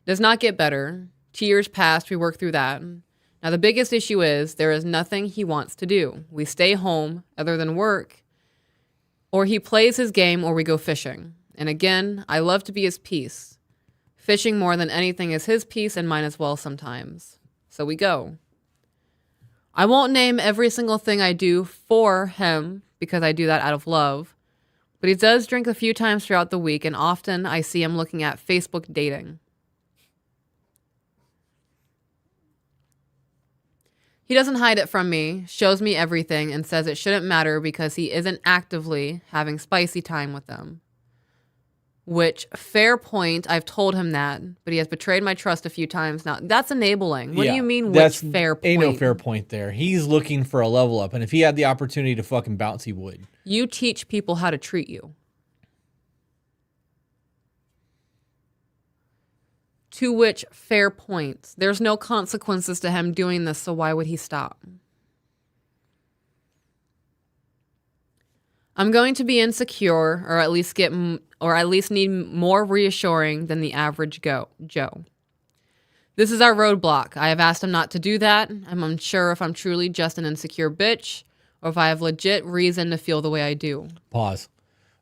[SPEAKER 2] Does not get better. 2 years passed, we worked through that. Now the biggest issue is there is nothing he wants to do. We stay home other than work, or he plays his game, or we go fishing. And again, I love to be his peace. Fishing more than anything is his peace and mine as well sometimes. So we go. I won't name every single thing I do for him because I do that out of love. But he does drink a few times throughout the week, and often I see him looking at Facebook dating. He doesn't hide it from me, shows me everything, and says it shouldn't matter because he isn't actively having spicy time with them. Which, fair point, I've told him that, but he has betrayed my trust a few times now. That's enabling. What do you mean, which fair point?
[SPEAKER 1] Ain't no fair point there. He's looking for a level up, and if he had the opportunity to fucking bounce, he would.
[SPEAKER 2] You teach people how to treat you. To which, fair points. There's no consequences to him doing this, so why would he stop? I'm going to be insecure, or at least need more reassuring than the average Joe. This is our roadblock. I have asked him not to do that. I'm unsure if I'm truly just an insecure bitch, or if I have legit reason to feel the way I do.
[SPEAKER 1] Pause.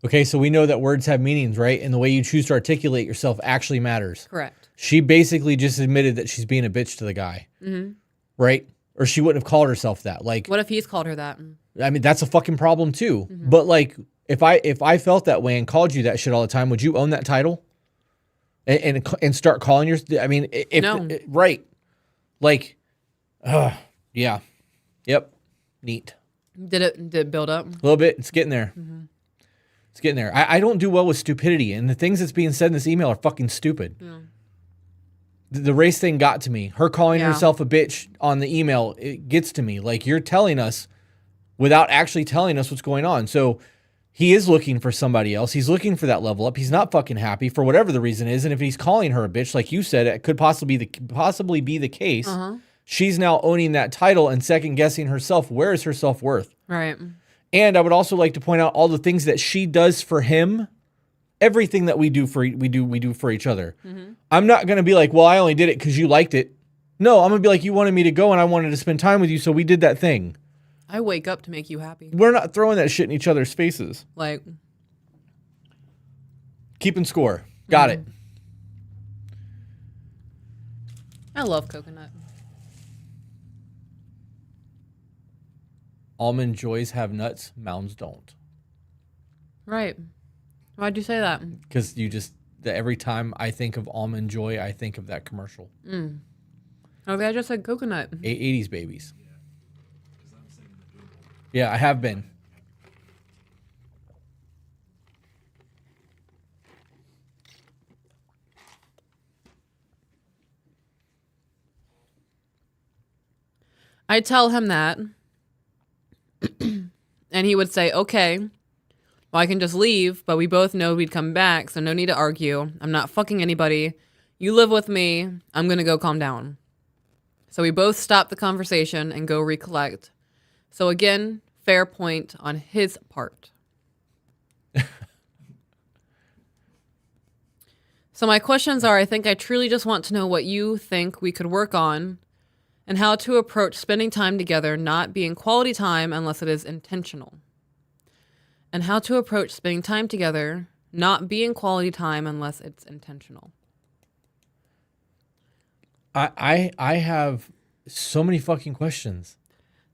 [SPEAKER 1] Okay, so we know that words have meanings, right? And the way you choose to articulate yourself actually matters.
[SPEAKER 2] Correct.
[SPEAKER 1] She basically just admitted that she's being a bitch to the guy. Mm-hmm. Right? Or she wouldn't have called herself that. Like,
[SPEAKER 2] what if he's called her that?
[SPEAKER 1] I mean, that's a fucking problem too. Mm-hmm. But like, if I felt that way and called you that shit all the time, would you own that title? And start calling your? I mean,
[SPEAKER 2] No.
[SPEAKER 1] Right? Like, yeah, yep, neat.
[SPEAKER 2] Did it build up?
[SPEAKER 1] A little bit. It's getting there. Mm-hmm. It's getting there. I don't do well with stupidity, and the things that's being said in this email are fucking stupid. Yeah. The race thing got to me. Her calling herself a bitch on the email, it gets to me. Like, you're telling us without actually telling us what's going on. So he is looking for somebody else. He's looking for that level up. He's not fucking happy for whatever the reason is. And if he's calling her a bitch, like you said, it could possibly be the case. Uh-huh. She's now owning that title and second guessing herself. Where is her self-worth?
[SPEAKER 2] Right.
[SPEAKER 1] And I would also like to point out all the things that she does for him. Everything that we do for each other. Mm-hmm. I'm not gonna be like, well, I only did it because you liked it. No, I'm gonna be like, you wanted me to go and I wanted to spend time with you, so we did that thing.
[SPEAKER 2] I wake up to make you happy.
[SPEAKER 1] We're not throwing that shit in each other's faces.
[SPEAKER 2] Like,
[SPEAKER 1] keeping score. Got it.
[SPEAKER 2] I love coconut.
[SPEAKER 1] Almond joys have nuts, mounds don't.
[SPEAKER 2] Right. Why'd you say that?
[SPEAKER 1] Because every time I think of Almond Joy, I think of that commercial.
[SPEAKER 2] Okay, I just said coconut.
[SPEAKER 1] 80s babies. Yeah, I have been.
[SPEAKER 2] I tell him that, and he would say, okay, well, I can just leave, but we both know we'd come back, so no need to argue. I'm not fucking anybody. You live with me. I'm going to go calm down. So we both stop the conversation and go recollect. So again, fair point on his part. So my questions are, I think I truly just want to know what you think we could work on and how to approach spending time together not being quality time unless it is intentional. And how to approach spending time together not being quality time unless it's intentional.
[SPEAKER 1] I have so many fucking questions.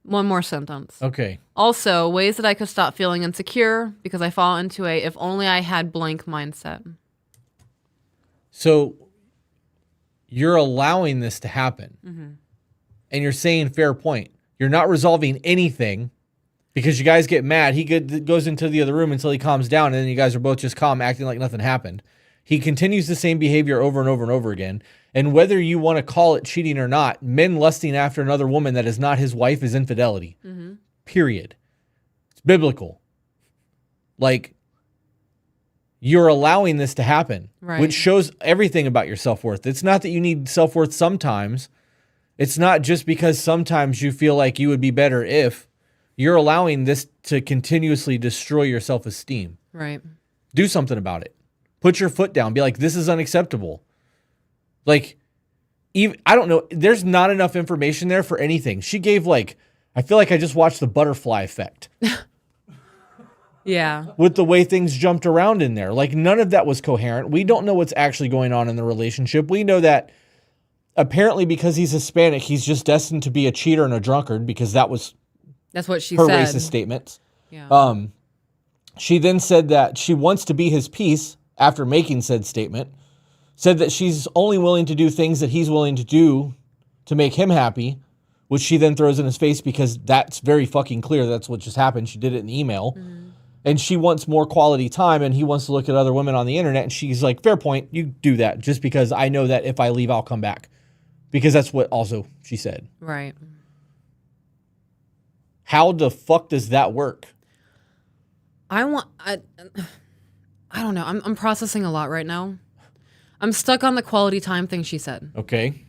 [SPEAKER 2] One more sentence.
[SPEAKER 1] Okay.
[SPEAKER 2] Also, ways that I could stop feeling insecure because I fall into a if only I had blank mindset.
[SPEAKER 1] So you're allowing this to happen. Mm-hmm. And you're saying fair point. You're not resolving anything because you guys get mad. He goes into the other room until he calms down, and then you guys are both just calm, acting like nothing happened. He continues the same behavior over and over and over again. And whether you want to call it cheating or not, men lusting after another woman that is not his wife is infidelity. Period. It's biblical. Like, you're allowing this to happen, which shows everything about your self-worth. It's not that you need self-worth sometimes. It's not just because sometimes you feel like you would be better if. You're allowing this to continuously destroy your self-esteem.
[SPEAKER 2] Right.
[SPEAKER 1] Do something about it. Put your foot down. Be like, this is unacceptable. Like, even, I don't know. There's not enough information there for anything. She gave like, I feel like I just watched the butterfly effect.
[SPEAKER 2] Yeah.
[SPEAKER 1] With the way things jumped around in there. Like, none of that was coherent. We don't know what's actually going on in the relationship. We know that apparently because he's Hispanic, he's just destined to be a cheater and a drunkard because that's
[SPEAKER 2] what she
[SPEAKER 1] her
[SPEAKER 2] said.
[SPEAKER 1] racist statements.
[SPEAKER 2] Yeah.
[SPEAKER 1] She then said that she wants to be his peace after making said statement. Said that she's only willing to do things that he's willing to do to make him happy, which she then throws in his face because that's very fucking clear. That's what just happened. She did it in the email. And she wants more quality time, and he wants to look at other women on the internet. And she's like, fair point. You do that just because I know that if I leave, I'll come back. Because that's what also she said.
[SPEAKER 2] Right.
[SPEAKER 1] How the fuck does that work?
[SPEAKER 2] I don't know. I'm processing a lot right now. I'm stuck on the quality time thing she said.
[SPEAKER 1] Okay.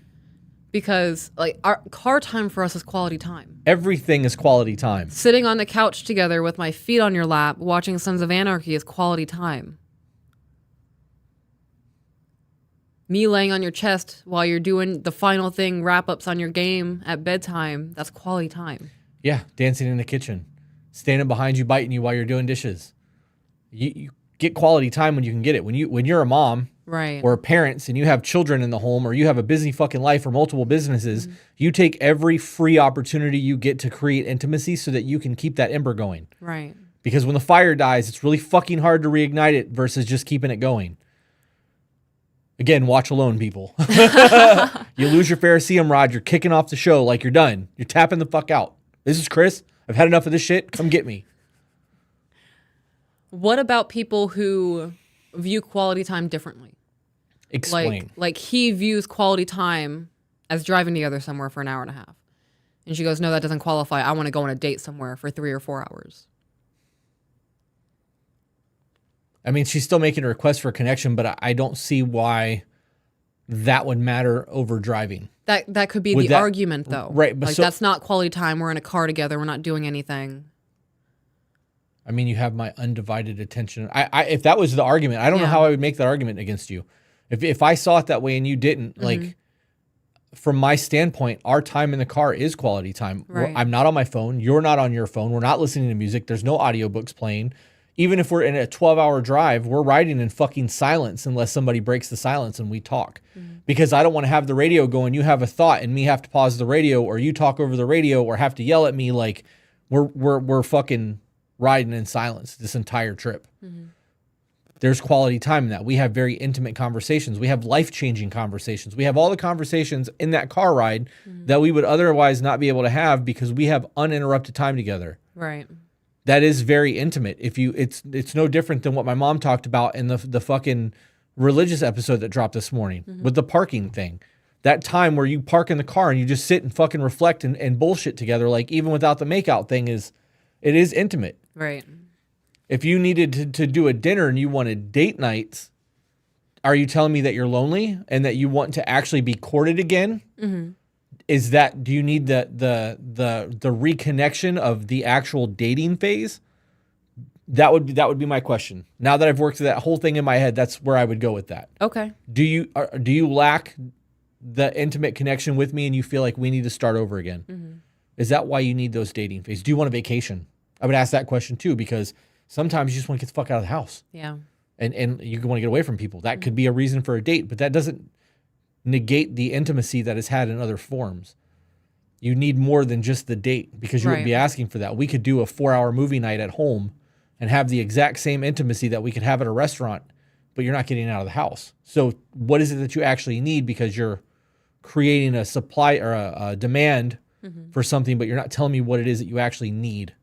[SPEAKER 2] Because like our car time for us is quality time.
[SPEAKER 1] Everything is quality time.
[SPEAKER 2] Sitting on the couch together with my feet on your lap, watching Sons of Anarchy is quality time. Me laying on your chest while you're doing the final thing, wrap-ups on your game at bedtime, that's quality time.
[SPEAKER 1] Yeah, dancing in the kitchen. Standing behind you, biting you while you're doing dishes. You get quality time when you can get it. When you're a mom,
[SPEAKER 2] right,
[SPEAKER 1] or parents, and you have children in the home, or you have a busy fucking life or multiple businesses, you take every free opportunity you get to create intimacy so that you can keep that ember going.
[SPEAKER 2] Right.
[SPEAKER 1] Because when the fire dies, it's really fucking hard to reignite it versus just keeping it going. Again, watch alone, people. You lose your Pharisee rod, you're kicking off the show like you're done. You're tapping the fuck out. This is Chris. I've had enough of this shit. Come get me.
[SPEAKER 2] What about people who view quality time differently?
[SPEAKER 1] Explain.
[SPEAKER 2] Like he views quality time as driving together somewhere for an hour and a half. And she goes, no, that doesn't qualify. I want to go on a date somewhere for 3 or 4 hours.
[SPEAKER 1] I mean, she's still making a request for a connection, but I don't see why that would matter over driving.
[SPEAKER 2] That could be the argument, though.
[SPEAKER 1] Right. But
[SPEAKER 2] like, that's not quality time. We're in a car together. We're not doing anything.
[SPEAKER 1] I mean, you have my undivided attention. If that was the argument, I don't know how I would make that argument against you. If I saw it that way and you didn't, like, from my standpoint, our time in the car is quality time.
[SPEAKER 2] Right.
[SPEAKER 1] I'm not on my phone. You're not on your phone. We're not listening to music. There's no audiobooks playing. Even if we're in a 12-hour drive, we're riding in fucking silence unless somebody breaks the silence and we talk. Because I don't want to have the radio going, you have a thought and me have to pause the radio, or you talk over the radio or have to yell at me. Like, we're fucking riding in silence this entire trip. There's quality time in that. We have very intimate conversations. We have life-changing conversations. We have all the conversations in that car ride that we would otherwise not be able to have because we have uninterrupted time together.
[SPEAKER 2] Right.
[SPEAKER 1] That is very intimate. It's no different than what my mom talked about in the fucking religious episode that dropped this morning with the parking thing. That time where you park in the car and you just sit and fucking reflect and bullshit together, like even without the makeout thing, it is intimate.
[SPEAKER 2] Right.
[SPEAKER 1] If you needed to do a dinner and you wanted date nights, are you telling me that you're lonely and that you want to actually be courted again? Is that, do you need the reconnection of the actual dating phase? That would be my question. Now that I've worked through that whole thing in my head, that's where I would go with that.
[SPEAKER 2] Okay.
[SPEAKER 1] Do you lack the intimate connection with me and you feel like we need to start over again? Is that why you need those dating phases? Do you want a vacation? I would ask that question too, because sometimes you just want to get the fuck out of the house. Yeah. And you want to get away from people. That could be a reason for a date, but that doesn't negate the intimacy that is had in other forms. You need more than just the date because you wouldn't be asking for that. We could do a 4-hour movie night at home and have the exact same intimacy that we could have at a restaurant, but you're not getting out of the house. So what is it that you actually need? Because you're creating a supply or a demand for something, but you're not telling me what it is that you actually need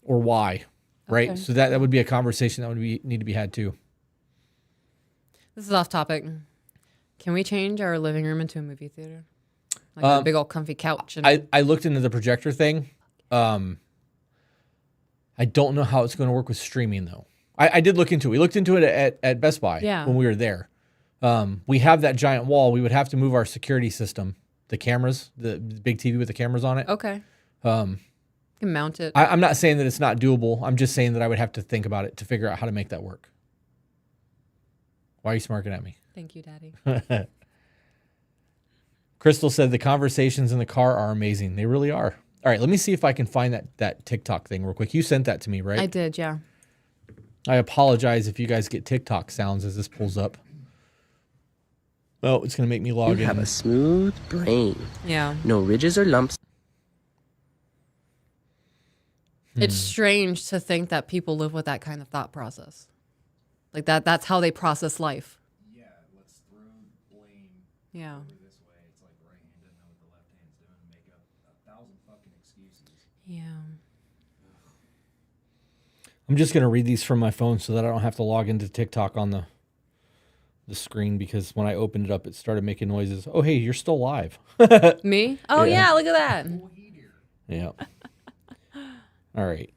[SPEAKER 1] or why, right?
[SPEAKER 2] Okay.
[SPEAKER 1] So that would be a conversation that would need to be had too.
[SPEAKER 2] This is off topic. Can we change our living room into a movie theater? Like a big old comfy couch. And
[SPEAKER 1] I looked into the projector thing. I don't know how it's going to work with streaming though. I did look into it. We looked into it at Best Buy when we were there. We have that giant wall. We would have to move our security system, the cameras, the big TV with the cameras on it.
[SPEAKER 2] Okay. You can mount it.
[SPEAKER 1] I'm not saying that it's not doable. I'm just saying that I would have to think about it to figure out how to make that work. Why are you smirking at me?
[SPEAKER 2] Thank you, Daddy.
[SPEAKER 1] Crystal said the conversations in the car are amazing. They really are. All right, let me see if I can find that TikTok thing real quick. You sent that to me, right?
[SPEAKER 2] I did, yeah.
[SPEAKER 1] I apologize if you guys get TikTok sounds as this pulls up. Oh, it's going to make me log in.
[SPEAKER 4] You have a smooth brain.
[SPEAKER 2] Yeah.
[SPEAKER 4] No ridges or lumps.
[SPEAKER 2] It's strange to think that people live with that kind of thought process. Like that's how they process life.
[SPEAKER 3] Yeah, let's throw blame
[SPEAKER 2] Yeah.
[SPEAKER 3] over this way. It's like the right hand doesn't know what the left hand's doing and make up 1,000 fucking excuses.
[SPEAKER 2] Yeah.
[SPEAKER 1] I'm just going to read these from my phone so that I don't have to log into TikTok on the screen, because when I opened it up, it started making noises. Oh, hey, you're still live.
[SPEAKER 2] Me? Oh, yeah, look at that.
[SPEAKER 1] Yeah. All right.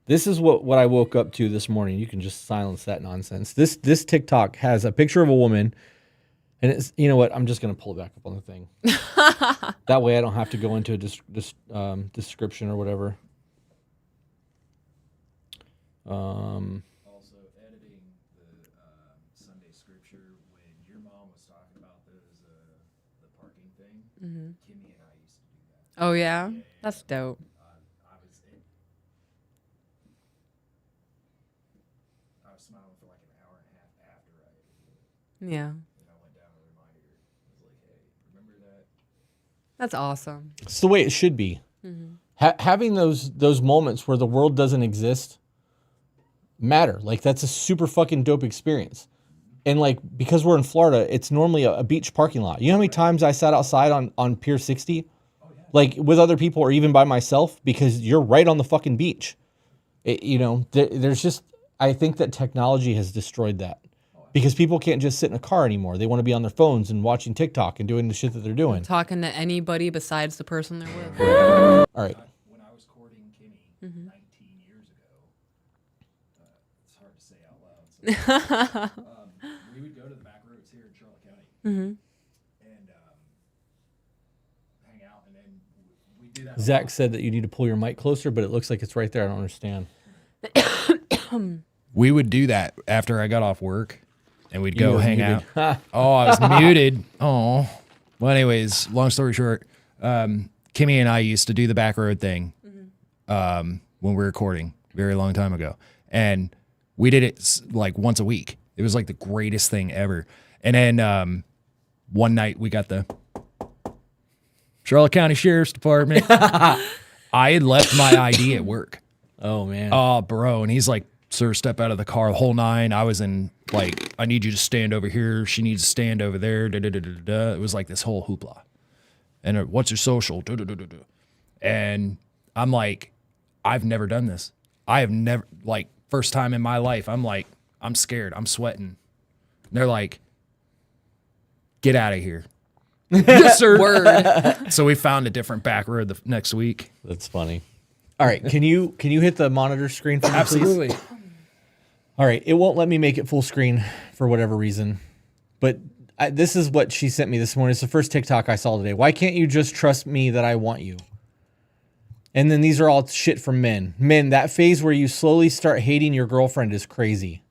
[SPEAKER 1] This is what I woke up to this morning. You can just silence that nonsense. This TikTok has a picture of a woman, and it's, you know what? I'm just going to pull it back up on the thing. That way I don't have to go into a description or whatever.
[SPEAKER 3] Also, editing the Sunday scripture when your mom was talking about those the parking thing. Kimmy and I used to do that.
[SPEAKER 2] Oh, yeah? That's dope.
[SPEAKER 3] I was smiling for like an hour and a half after I edited it.
[SPEAKER 2] Yeah.
[SPEAKER 3] And I went down and reminded her. I was like, hey, remember that?
[SPEAKER 2] That's awesome.
[SPEAKER 1] It's the way it should be. Having those moments where the world doesn't exist matter. Like, that's a super fucking dope experience. And like, because we're in Florida, it's normally a beach parking lot. You know how many times I sat outside on Pier 60? Like with other people or even by myself, because you're right on the fucking beach. There's just, I think that technology has destroyed that. Because people can't just sit in a car anymore. They want to be on their phones and watching TikTok and doing the shit that they're doing.
[SPEAKER 2] Talking to anybody besides the person they're with.
[SPEAKER 1] All right.
[SPEAKER 3] When I was courting Kimmy 19 years ago, it's hard to say out loud. So, we would go to the back roads here in Charlotte County and hang out, and then we do that.
[SPEAKER 1] Zach said that you need to pull your mic closer, but it looks like it's right there. I don't understand.
[SPEAKER 3] We would do that after I got off work, and we'd go
[SPEAKER 1] were
[SPEAKER 3] hang
[SPEAKER 1] muted.
[SPEAKER 3] out. Oh, I was muted. Oh. Well, anyways, long story short, Kimmy and I used to do the back road thing when we were recording very long time ago. And we did it like once a week. It was like the greatest thing ever. And then one night we got the Charlotte County Sheriff's Department. I had left my ID at work.
[SPEAKER 1] Oh, man.
[SPEAKER 3] Oh, bro. And he's like, sir, step out of the car, whole nine. I was in like, I need you to stand over here. She needs to stand over there. Da, da, da, da, da. It was like this whole hoopla. And what's your social? Da, da, da, da, da. And I'm like, I've never done this. I have never, like, first time in my life, I'm like, I'm scared. I'm sweating. And they're like, get out of here. Yes, sir.
[SPEAKER 2] Word.
[SPEAKER 3] So we found a different back road the next week.
[SPEAKER 1] That's funny. All right. Can you hit the monitor screen for me, please?
[SPEAKER 3] Absolutely.
[SPEAKER 1] All right. It won't let me make it full screen for whatever reason. But this is what she sent me this morning. It's the first TikTok I saw today. Why can't you just trust me that I want you? And then these are all shit from men. Men, that phase where you slowly start hating your girlfriend is crazy.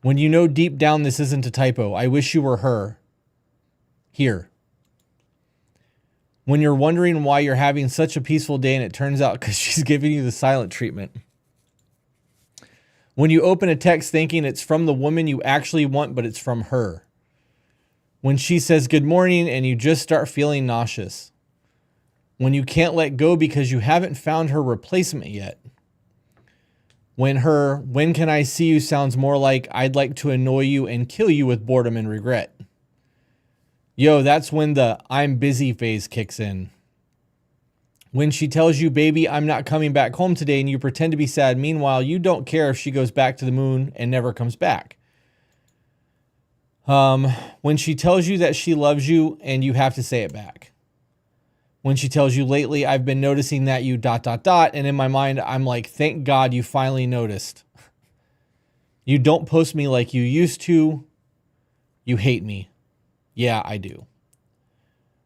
[SPEAKER 1] When you know deep down this isn't a typo. I wish you were her. Here. When you're wondering why you're having such a peaceful day and it turns out because she's giving you the silent treatment. When you open a text thinking it's from the woman you actually want, but it's from her. When she says good morning and you just start feeling nauseous. When you can't let go because you haven't found her replacement yet. When her "when can I see you" sounds more like "I'd like to annoy you and kill you with boredom and regret." Yo, that's when the I'm busy phase kicks in. When she tells you, baby, I'm not coming back home today, and you pretend to be sad. Meanwhile, you don't care if she goes back to the moon and never comes back. When she tells you that she loves you and you have to say it back. When she tells you, lately, I've been noticing that you ... And in my mind, I'm like, thank God you finally noticed. You don't post me like you used to. You hate me. Yeah, I do.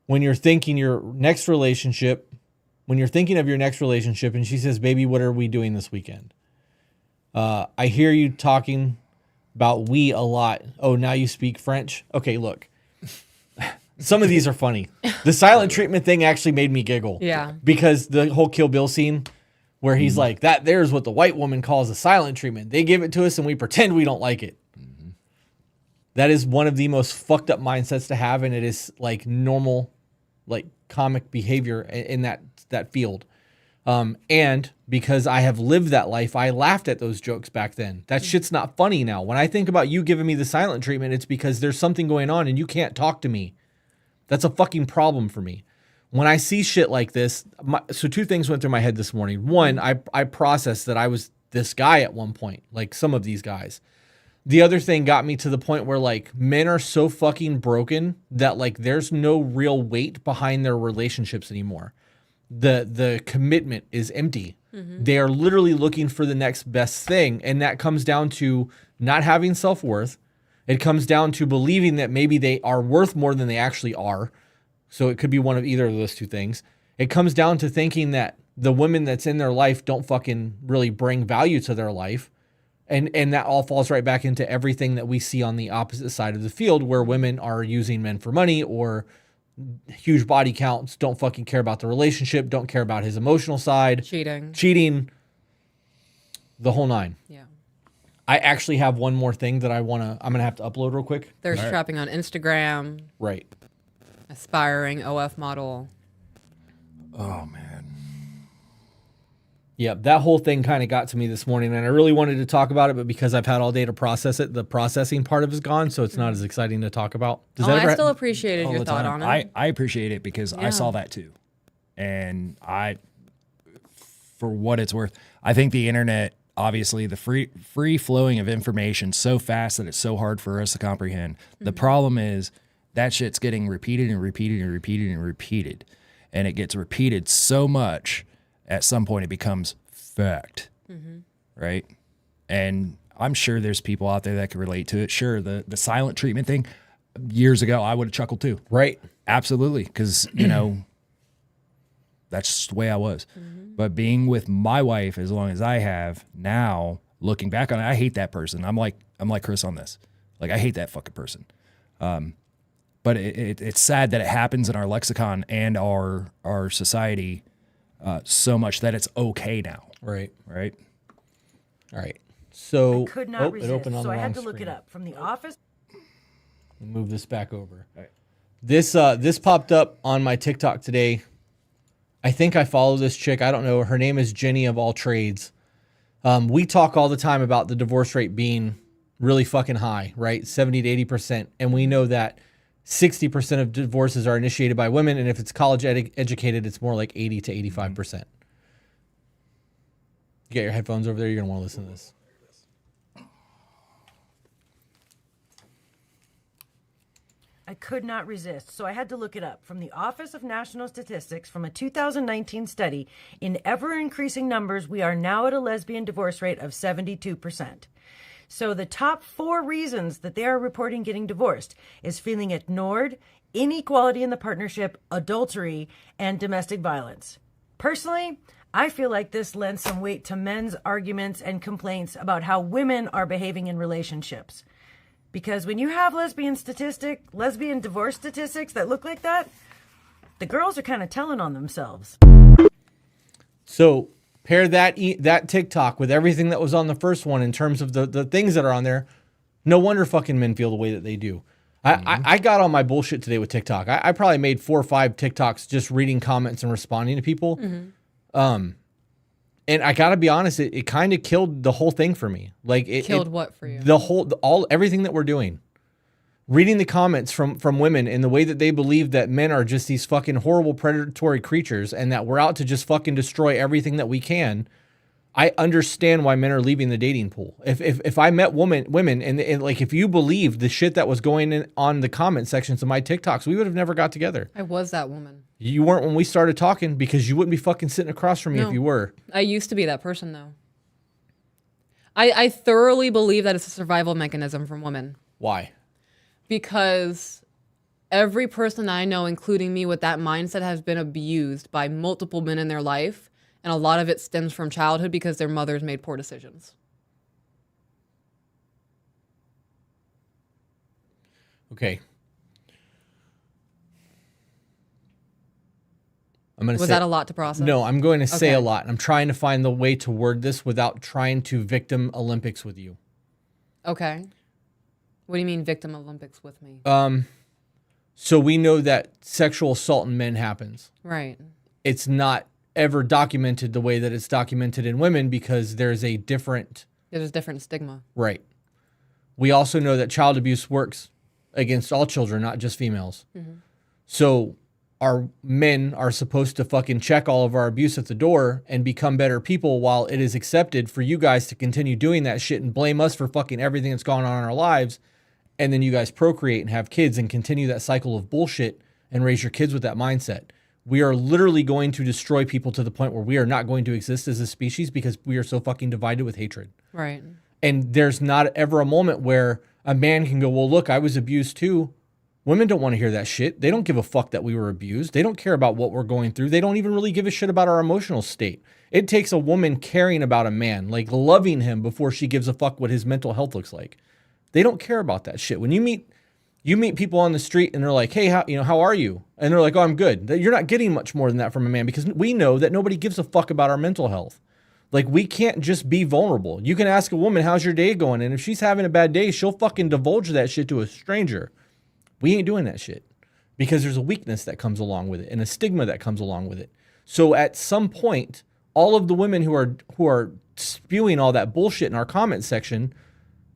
[SPEAKER 1] When you're thinking of your next relationship and she says, baby, what are we doing this weekend? I hear you talking about we a lot. Oh, now you speak French? Okay, look. Some of these are funny. The silent treatment thing actually made me giggle.
[SPEAKER 2] Yeah.
[SPEAKER 1] Because the whole Kill Bill scene where he's like, that there's what the white woman calls a silent treatment. They give it to us and we pretend we don't like it. That is one of the most fucked up mindsets to have, and it is like normal, like comic behavior in that field. And because I have lived that life, I laughed at those jokes back then. That shit's not funny now. When I think about you giving me the silent treatment, it's because there's something going on and you can't talk to me. That's a fucking problem for me. When I see shit like this, so two things went through my head this morning. One, I processed that I was this guy at one point, like some of these guys. The other thing got me to the point where like men are so fucking broken that like there's no real weight behind their relationships anymore. The commitment is empty. They are literally looking for the next best thing. And that comes down to not having self-worth. It comes down to believing that maybe they are worth more than they actually are. So it could be one of either of those two things. It comes down to thinking that the women that's in their life don't fucking really bring value to their life. And that all falls right back into everything that we see on the opposite side of the field where women are using men for money or huge body counts, don't fucking care about the relationship, don't care about his emotional side. Cheating, the whole nine.
[SPEAKER 2] Yeah.
[SPEAKER 1] I actually have one more thing that I'm going to have to upload real quick.
[SPEAKER 2] There's trapping on Instagram.
[SPEAKER 1] Right.
[SPEAKER 2] Aspiring OF model.
[SPEAKER 3] Oh, man.
[SPEAKER 1] Yeah, that whole thing kind of got to me this morning, and I really wanted to talk about it, but because I've had all day to process it, the processing part of it is gone, so it's not as exciting to talk about.
[SPEAKER 2] I still appreciated your thought on it.
[SPEAKER 3] I appreciate it because I saw that too. And for what it's worth, I think the internet, obviously the free flowing of information so fast that it's so hard for us to comprehend. The problem is that shit's getting repeated and repeated and repeated and repeated. And it gets repeated so much, at some point it becomes fact, right? And I'm sure there's people out there that can relate to it. Sure, the silent treatment thing, years ago, I would have chuckled too.
[SPEAKER 1] Right.
[SPEAKER 3] Absolutely, because, that's just the way I was. But being with my wife as long as I have now, looking back on it, I hate that person. I'm like Chris on this. Like, I hate that fucking person. But it's sad that it happens in our lexicon and our society so much that it's okay now.
[SPEAKER 1] Right.
[SPEAKER 3] Right.
[SPEAKER 1] All right. So
[SPEAKER 5] I could not resist,
[SPEAKER 1] it opened on
[SPEAKER 5] so
[SPEAKER 1] the
[SPEAKER 5] I had
[SPEAKER 1] wrong
[SPEAKER 5] to look
[SPEAKER 1] screen.
[SPEAKER 5] it up from the office.
[SPEAKER 1] Move this back over.
[SPEAKER 3] All right.
[SPEAKER 1] This popped up on my TikTok today. I think I follow this chick. I don't know. Her name is Jenny of All Trades. We talk all the time about the divorce rate being really fucking high, right? 70 to 80%. And we know that 60% of divorces are initiated by women. And if it's college educated, it's more like 80 to 85%. You got your headphones over there. You're going to want to listen to this.
[SPEAKER 5] I could not resist, so I had to look it up. From the Office of National Statistics, from a 2019 study, in ever-increasing numbers, we are now at a lesbian divorce rate of 72%. So the top 4 reasons that they are reporting getting divorced is feeling ignored, inequality in the partnership, adultery, and domestic violence. Personally, I feel like this lends some weight to men's arguments and complaints about how women are behaving in relationships. Because when you have lesbian divorce statistics that look like that, the girls are kind of telling on themselves.
[SPEAKER 1] So pair that TikTok with everything that was on the first one in terms of the things that are on there. No wonder fucking men feel the way that they do. I got on my bullshit today with TikTok. I probably made 4 or 5 TikToks just reading comments and responding to people. And I gotta be honest, it kind of killed the whole thing for me. Like it
[SPEAKER 2] Killed what for you?
[SPEAKER 1] Everything that we're doing. reading the comments from women and the way that they believe that men are just these fucking horrible predatory creatures and that we're out to just fucking destroy everything that we can. I understand why men are leaving the dating pool. If I met women and like if you believed the shit that was going on the comment sections of my TikToks, we would have never got together.
[SPEAKER 2] I was that woman.
[SPEAKER 1] You weren't when we started talking because you wouldn't be fucking sitting across from me if you were.
[SPEAKER 2] I used to be that person though. I thoroughly believe that it's a survival mechanism from women.
[SPEAKER 1] Why?
[SPEAKER 2] Because every person I know, including me with that mindset, has been abused by multiple men in their life. And a lot of it stems from childhood because their mothers made poor decisions.
[SPEAKER 1] Okay.
[SPEAKER 2] Was that a lot to process?
[SPEAKER 1] No, I'm going to say
[SPEAKER 2] Okay.
[SPEAKER 1] a lot. I'm trying to find the way to word this without trying to victim Olympics with you.
[SPEAKER 2] Okay. What do you mean victim Olympics with me?
[SPEAKER 1] So we know that sexual assault in men happens.
[SPEAKER 2] Right.
[SPEAKER 1] It's not ever documented the way that it's documented in women because there's a different...
[SPEAKER 2] There's a different stigma.
[SPEAKER 1] Right. We also know that child abuse works against all children, not just females.
[SPEAKER 2] Mm-hmm.
[SPEAKER 1] So our men are supposed to fucking check all of our abuse at the door and become better people while it is accepted for you guys to continue doing that shit and blame us for fucking everything that's gone on in our lives. And then you guys procreate and have kids and continue that cycle of bullshit and raise your kids with that mindset. We are literally going to destroy people to the point where we are not going to exist as a species because we are so fucking divided with hatred.
[SPEAKER 2] Right.
[SPEAKER 1] And there's not ever a moment where a man can go, well, look, I was abused too. Women don't want to hear that shit. They don't give a fuck that we were abused. They don't care about what we're going through. They don't even really give a shit about our emotional state. It takes a woman caring about a man, like loving him before she gives a fuck what his mental health looks like. They don't care about that shit. When you meet people on the street and they're like, hey, how are you? And they're like, oh, I'm good. You're not getting much more than that from a man because we know that nobody gives a fuck about our mental health. Like, we can't just be vulnerable. You can ask a woman, how's your day going? And if she's having a bad day, she'll fucking divulge that shit to a stranger. We ain't doing that shit because there's a weakness that comes along with it and a stigma that comes along with it. So at some point, all of the women who are spewing all that bullshit in our comment section,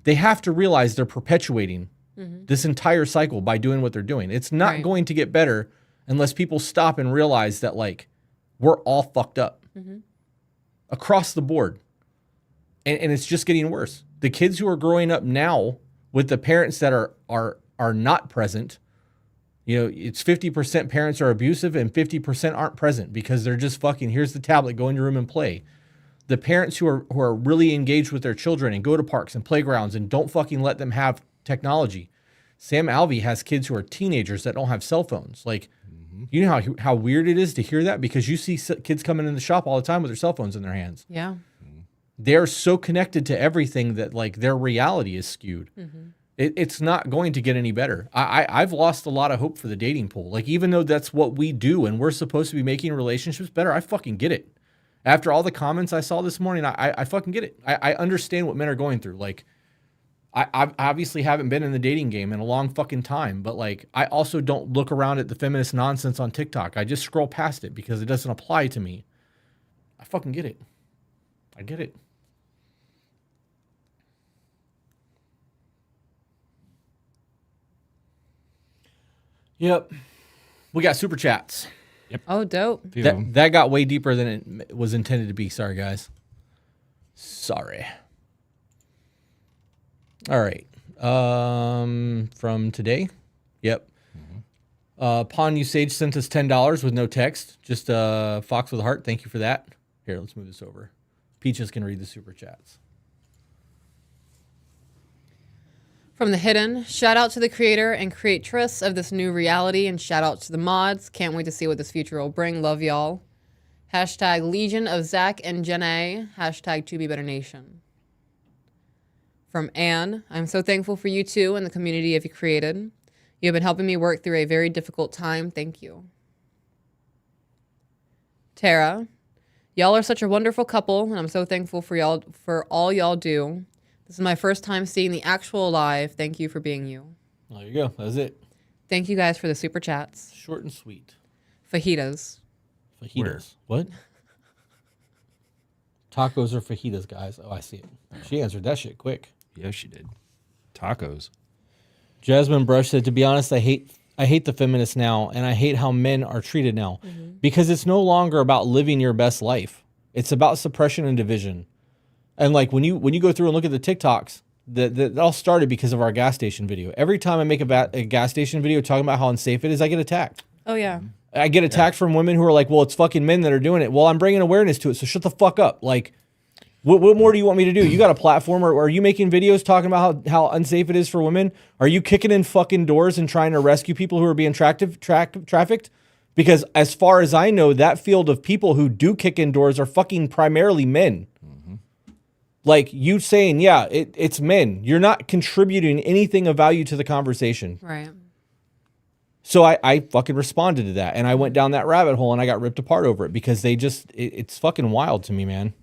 [SPEAKER 1] they have to realize they're perpetuating this entire cycle by doing what they're doing. It's not going to get better unless people stop and realize that, like, we're all fucked up across the board. And it's just getting worse. The kids who are growing up now with the parents that are not present, you know, it's 50% parents are abusive and 50% aren't present because they're just fucking, here's the tablet, go in your room and play. The parents who are really engaged with their children and go to parks and playgrounds and don't fucking let them have technology. Sam Alvey has kids who are teenagers that don't have cell phones. Like, you know how weird it is to hear that because you see kids coming in the shop all the time with their cell phones in their hands.
[SPEAKER 2] Yeah.
[SPEAKER 1] They're so connected to everything that, like, their reality is skewed. It's not going to get any better. I've lost a lot of hope for the dating pool. Like, even though that's what we do and we're supposed to be making relationships better, I fucking get it. After all the comments I saw this morning, I fucking get it. I understand what men are going through. Like, I obviously haven't been in the dating game in a long fucking time, but, like, I also don't look around at the feminist nonsense on TikTok. I just scroll past it because it doesn't apply to me. I fucking get it. I get it. Yep. We got super chats.
[SPEAKER 2] Oh, dope.
[SPEAKER 1] That got way deeper than it was intended to be. Sorry, guys. Sorry. All right. From today. Yep. Pawn Usage sent us $10 with no text. Just a fox with a heart. Thank you for that. Here, let's move this over. Peaches can read the super chats.
[SPEAKER 2] From the Hidden, shout out to the creator and creatress of this new reality, and shout out to the mods. Can't wait to see what this future will bring. Love y'all. Hashtag Legion of Zach and Jenna. Hashtag To Be Better Nation. From Anne, I'm so thankful for you two and the community you've created. You have been helping me work through a very difficult time. Thank you. Tara, y'all are such a wonderful couple, and I'm so thankful for y'all for all y'all do. This is my first time seeing the actual live. Thank you for being you.
[SPEAKER 1] There you go. That's it.
[SPEAKER 2] Thank you guys for the super chats.
[SPEAKER 1] Short and sweet.
[SPEAKER 2] Fajitas.
[SPEAKER 1] Fajitas. What? Tacos or fajitas, guys? Oh, I see it. She answered that shit quick.
[SPEAKER 3] Yeah, she did. Tacos.
[SPEAKER 1] Jasmine Brush said, to be honest, I hate the feminists now, and I hate how men are treated now, because it's no longer about living your best life. It's about suppression and division. And like when you go through and look at the TikToks, that all started because of our gas station video. Every time I make a gas station video talking about how unsafe it is, I get attacked.
[SPEAKER 2] Oh yeah.
[SPEAKER 1] I get attacked from women who are like, well, it's fucking men that are doing it. Well, I'm bringing awareness to it, so shut the fuck up. Like, what more do you want me to do? You got a platform, or are you making videos talking about how unsafe it is for women? Are you kicking in fucking doors and trying to rescue people who are being trafficked? Because as far as I know, that field of people who do kick in doors are fucking primarily men. Like you saying, yeah, it's men. You're not contributing anything of value to the conversation.
[SPEAKER 2] Right.
[SPEAKER 1] So I fucking responded to that, and I went down that rabbit hole, and I got ripped apart over it because it's fucking wild to me, man.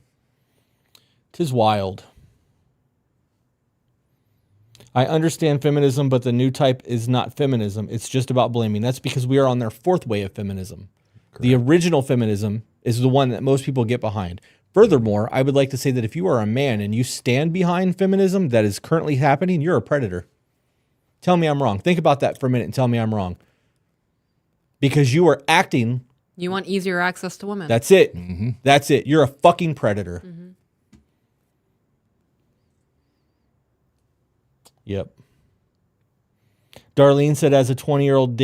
[SPEAKER 1] 'Tis wild. I understand feminism, but the new type is not feminism. It's just about blaming. That's because we are on their fourth way of feminism. Correct. The original feminism is the one that most people get behind. Furthermore, I would like to say that if you are a man and you stand behind feminism that is currently happening, you're a predator. Tell me I'm wrong. Think about that for a minute and tell me I'm wrong. Because you are acting.
[SPEAKER 2] You want easier access to women.
[SPEAKER 1] That's it. Mm-hmm. That's it. You're a fucking predator. Mm-hmm. Yep. Darlene said, as a 20-year-old,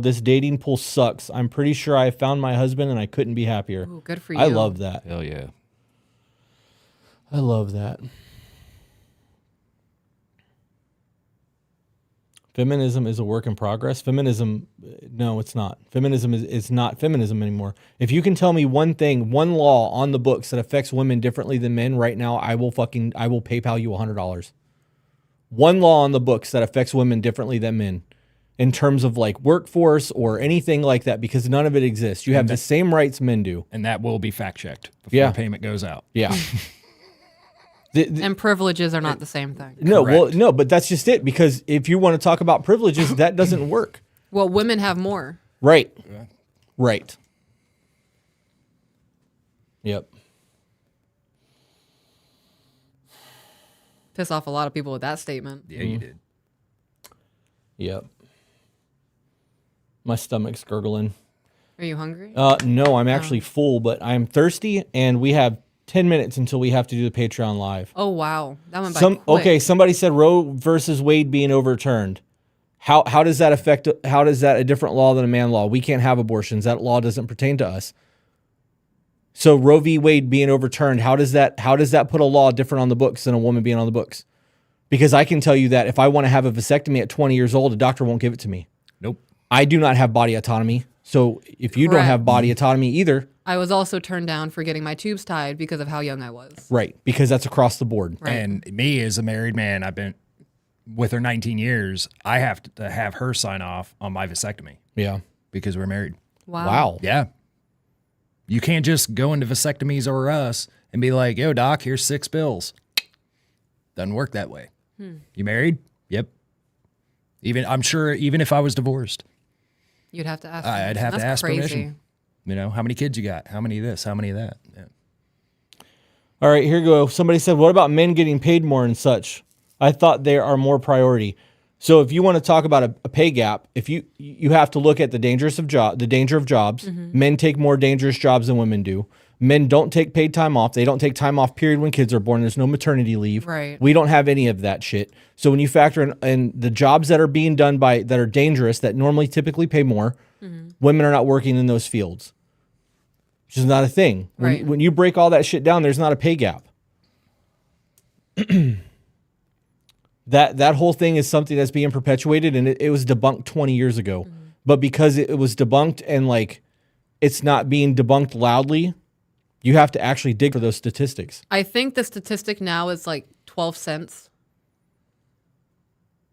[SPEAKER 1] this dating pool sucks. I'm pretty sure I found my husband and I couldn't be happier.
[SPEAKER 2] Ooh, good for you.
[SPEAKER 1] I love that.
[SPEAKER 3] Hell yeah.
[SPEAKER 1] I love that. Feminism is a work in progress. Feminism, no, it's not. Feminism is not feminism anymore. If you can tell me one thing, one law on the books that affects women differently than men right now, I will PayPal you $100. One law on the books that affects women differently than men in terms of like workforce or anything like that, because none of it exists. You have the same rights men do.
[SPEAKER 3] And that will be fact checked before payment goes out.
[SPEAKER 1] Yeah.
[SPEAKER 2] And privileges are not the same thing.
[SPEAKER 1] No, well, no, but that's just it. Because if you want to talk about privileges, that doesn't work.
[SPEAKER 2] Well, women have more.
[SPEAKER 1] Right. Yeah. Right. Yep.
[SPEAKER 2] Piss off a lot of people with that statement.
[SPEAKER 3] Yeah, you did.
[SPEAKER 1] Yep. My stomach's gurgling.
[SPEAKER 2] Are you hungry?
[SPEAKER 1] No, I'm actually full, but I'm thirsty, and we have 10 minutes until we have to do the Patreon live.
[SPEAKER 2] Oh, wow. That went by quick.
[SPEAKER 1] Okay, somebody said Roe versus Wade being overturned. How does that affect, how is that a different law than a man law? We can't have abortions. That law doesn't pertain to us. So Roe v. Wade being overturned, how does that put a law different on the books than a woman being on the books? Because I can tell you that if I want to have a vasectomy at 20 years old, a doctor won't give it to me.
[SPEAKER 3] Nope.
[SPEAKER 1] I do not have body autonomy. So if you don't have body autonomy either.
[SPEAKER 2] I was also turned down for getting my tubes tied because of how young I was.
[SPEAKER 1] Right. Because that's across the board.
[SPEAKER 2] Right.
[SPEAKER 3] And me as a married man, I've been with her 19 years. I have to have her sign off on my vasectomy.
[SPEAKER 1] Yeah.
[SPEAKER 3] Because we're married.
[SPEAKER 1] Wow.
[SPEAKER 3] Yeah. You can't just go into Vasectomies or Us and be like, yo, doc, here's 6 bills. Doesn't work that way. You married? Yep. I'm sure even if I was divorced,
[SPEAKER 2] you'd have to ask.
[SPEAKER 3] I'd have to ask
[SPEAKER 2] crazy.
[SPEAKER 3] permission. You know, how many kids you got? How many of this? How many of that? Yeah.
[SPEAKER 1] All right, here you go. Somebody said, what about men getting paid more and such? I thought they are more priority. So if you want to talk about a pay gap, if you have to look at the danger of jobs. Mm-hmm. Men take more dangerous jobs than women do. Men don't take paid time off. They don't take time off, period, when kids are born. There's no maternity leave.
[SPEAKER 2] Right.
[SPEAKER 1] We don't have any of that shit. So when you factor in the jobs that are being done that are dangerous, that normally typically pay more, women are not working in those fields. Which is not a thing.
[SPEAKER 2] Right.
[SPEAKER 1] When you break all that shit down, there's not a pay gap. That whole thing is something that's being perpetuated, and it was debunked 20 years ago. Mm-hmm. But because it was debunked and like it's not being debunked loudly, you have to actually dig for those statistics.
[SPEAKER 2] I think the statistic now is like 12 cents.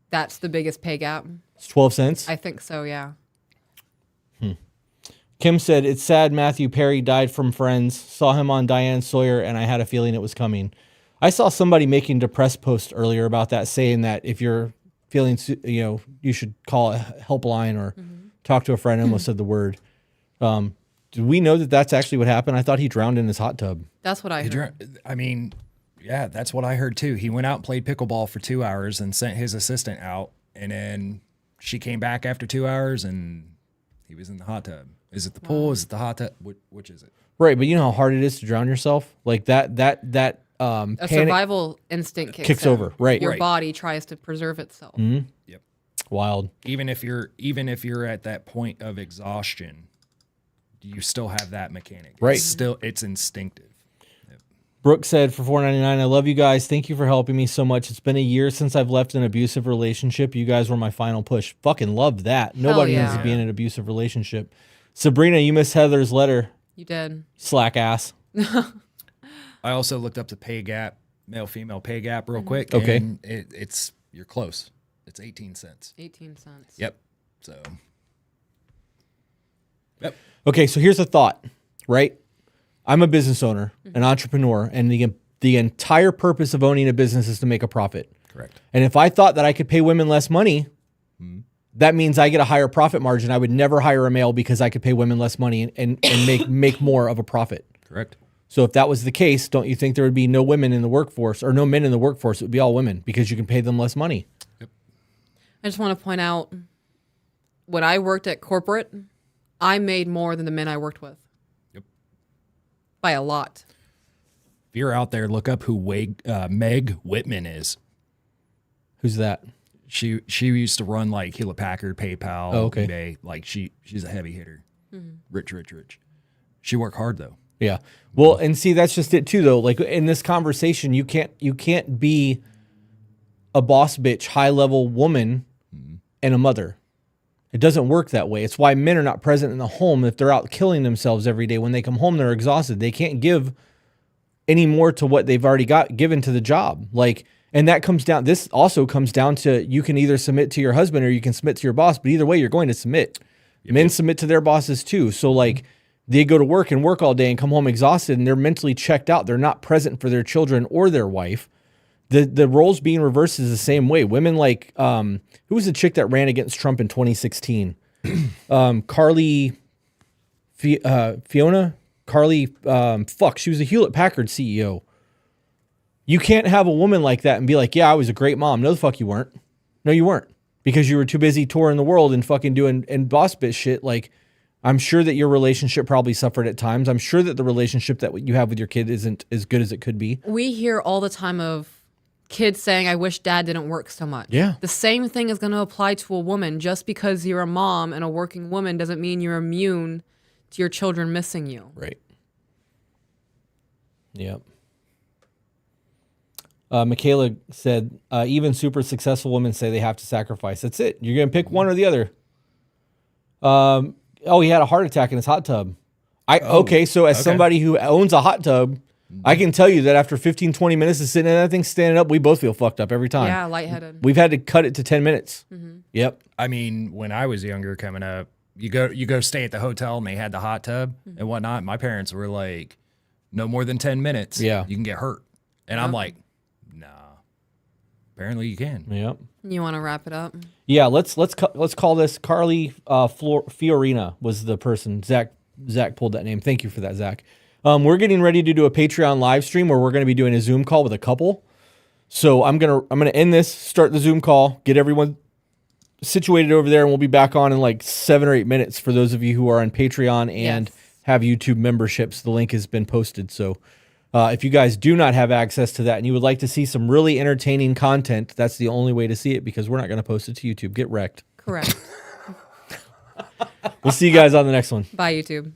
[SPEAKER 2] That's the biggest pay gap.
[SPEAKER 1] It's 12 cents?
[SPEAKER 2] I think so, yeah.
[SPEAKER 1] Kim said, it's sad Matthew Perry died from Friends. Saw him on Diane Sawyer, and I had a feeling it was coming. I saw somebody making a depressed post earlier about that, saying that if you're feeling, you should call a helpline or talk to a friend. I almost said the word. Do we know that that's actually what happened? I thought he drowned in his hot tub.
[SPEAKER 2] That's what I heard.
[SPEAKER 3] I mean, Yeah, that's what I heard too. He went out and played pickleball for 2 hours and sent his assistant out. And then she came back after 2 hours and he was in the hot tub. Is it the pool? Is it the hot tub? Which is it?
[SPEAKER 1] Right, but you know how hard it is to drown yourself? Like that
[SPEAKER 2] A
[SPEAKER 1] panic
[SPEAKER 2] survival instinct
[SPEAKER 1] kicks
[SPEAKER 2] in.
[SPEAKER 1] over. Right.
[SPEAKER 2] Your
[SPEAKER 3] Right.
[SPEAKER 2] body tries to preserve itself.
[SPEAKER 3] Yep.
[SPEAKER 1] Wild.
[SPEAKER 3] Even if you're at that point of exhaustion, you still have that mechanic.
[SPEAKER 1] Right.
[SPEAKER 3] It's instinctive.
[SPEAKER 1] Brooke said for $4.99, I love you guys. Thank you for helping me so much. It's been a year since I've left an abusive relationship. You guys were my final push. Fucking love that. Nobody
[SPEAKER 2] yeah.
[SPEAKER 1] needs to be in an abusive relationship. Sabrina, you missed Heather's letter.
[SPEAKER 2] You did.
[SPEAKER 1] Slack ass.
[SPEAKER 3] I also looked up the pay gap, male-female pay gap real quick.
[SPEAKER 1] Okay.
[SPEAKER 3] And you're close. It's 18 cents.
[SPEAKER 2] 18 cents.
[SPEAKER 3] Yep. So. Yep.
[SPEAKER 1] Okay, so here's a thought, right? I'm a business owner, an entrepreneur, and the entire purpose of owning a business is to make a profit.
[SPEAKER 3] Correct.
[SPEAKER 1] And if I thought that I could pay women less money, that means I get a higher profit margin. I would never hire a male because I could pay women less money and make more of a profit.
[SPEAKER 3] Correct.
[SPEAKER 1] So if that was the case, don't you think there would be no women in the workforce or no men in the workforce? It would be all women because you can pay them less money.
[SPEAKER 2] I just want to point out, when I worked at corporate, I made more than the men I worked with.
[SPEAKER 3] Yep.
[SPEAKER 2] By a lot.
[SPEAKER 3] If you're out there, look up who Meg Whitman is.
[SPEAKER 1] Who's that?
[SPEAKER 3] She used to run like Hewlett Packard, PayPal,
[SPEAKER 1] Oh, okay.
[SPEAKER 3] eBay. Like she's a heavy hitter. Rich. She worked hard though.
[SPEAKER 1] Yeah. Well, and see, that's just it too, though. Like in this conversation, you can't be a boss bitch, high level woman and a mother. It doesn't work that way. It's why men are not present in the home if they're out killing themselves every day. When they come home, they're exhausted. They can't give any more to what they've already got given to the job. Like, and that comes down, this also comes down to, you can either submit to your husband or you can submit to your boss, but either way, you're going to submit. Men submit to their bosses too. So like, they go to work and work all day and come home exhausted and they're mentally checked out. They're not present for their children or their wife. The roles being reversed is the same way. Women like, who was the chick that ran against Trump in 2016? Carly, she was a Hewlett Packard CEO. You can't have a woman like that and be like, yeah, I was a great mom. No, the fuck you weren't. No, you weren't. Because you were too busy touring the world and fucking doing and boss bitch shit. Like, I'm sure that your relationship probably suffered at times. I'm sure that the relationship that you have with your kid isn't as good as it could be.
[SPEAKER 2] We hear all the time of kids saying, I wish dad didn't work so much.
[SPEAKER 1] Yeah.
[SPEAKER 2] The same thing is going to apply to a woman. Just because you're a mom and a working woman doesn't mean you're immune to your children missing you.
[SPEAKER 1] Right. Yep. Michaela said, even super successful women say they have to sacrifice. That's it. You're going to pick one or the other. He had a heart attack in his hot tub. So as somebody who owns a hot tub, I can tell you that after 15, 20 minutes of sitting in that thing, standing up, we both feel fucked up every time.
[SPEAKER 2] Yeah, lightheaded.
[SPEAKER 1] We've had to cut it to 10 minutes. Yep.
[SPEAKER 3] I mean, when I was younger coming up, you go stay at the hotel and they had the hot tub and whatnot. My parents were like, no more than 10 minutes.
[SPEAKER 1] Yeah.
[SPEAKER 3] You can get hurt. And I'm like, nah. Apparently you can.
[SPEAKER 1] Yep.
[SPEAKER 2] You want to wrap it up?
[SPEAKER 1] Yeah, let's call this Carly Fiorina was the person. Zach pulled that name. Thank you for that, Zach. We're getting ready to do a Patreon live stream where we're going to be doing a Zoom call with a couple. So I'm gonna end this, start the Zoom call, get everyone situated over there, and we'll be back on in like 7 or 8 minutes for those of you who are on Patreon and have YouTube memberships. The link has been posted. So if you guys do not have access to that and you would like to see some really entertaining content, that's the only way to see it because we're not going to post it to YouTube. Get wrecked.
[SPEAKER 2] Correct.
[SPEAKER 1] We'll see you guys on the next one.
[SPEAKER 2] Bye, YouTube.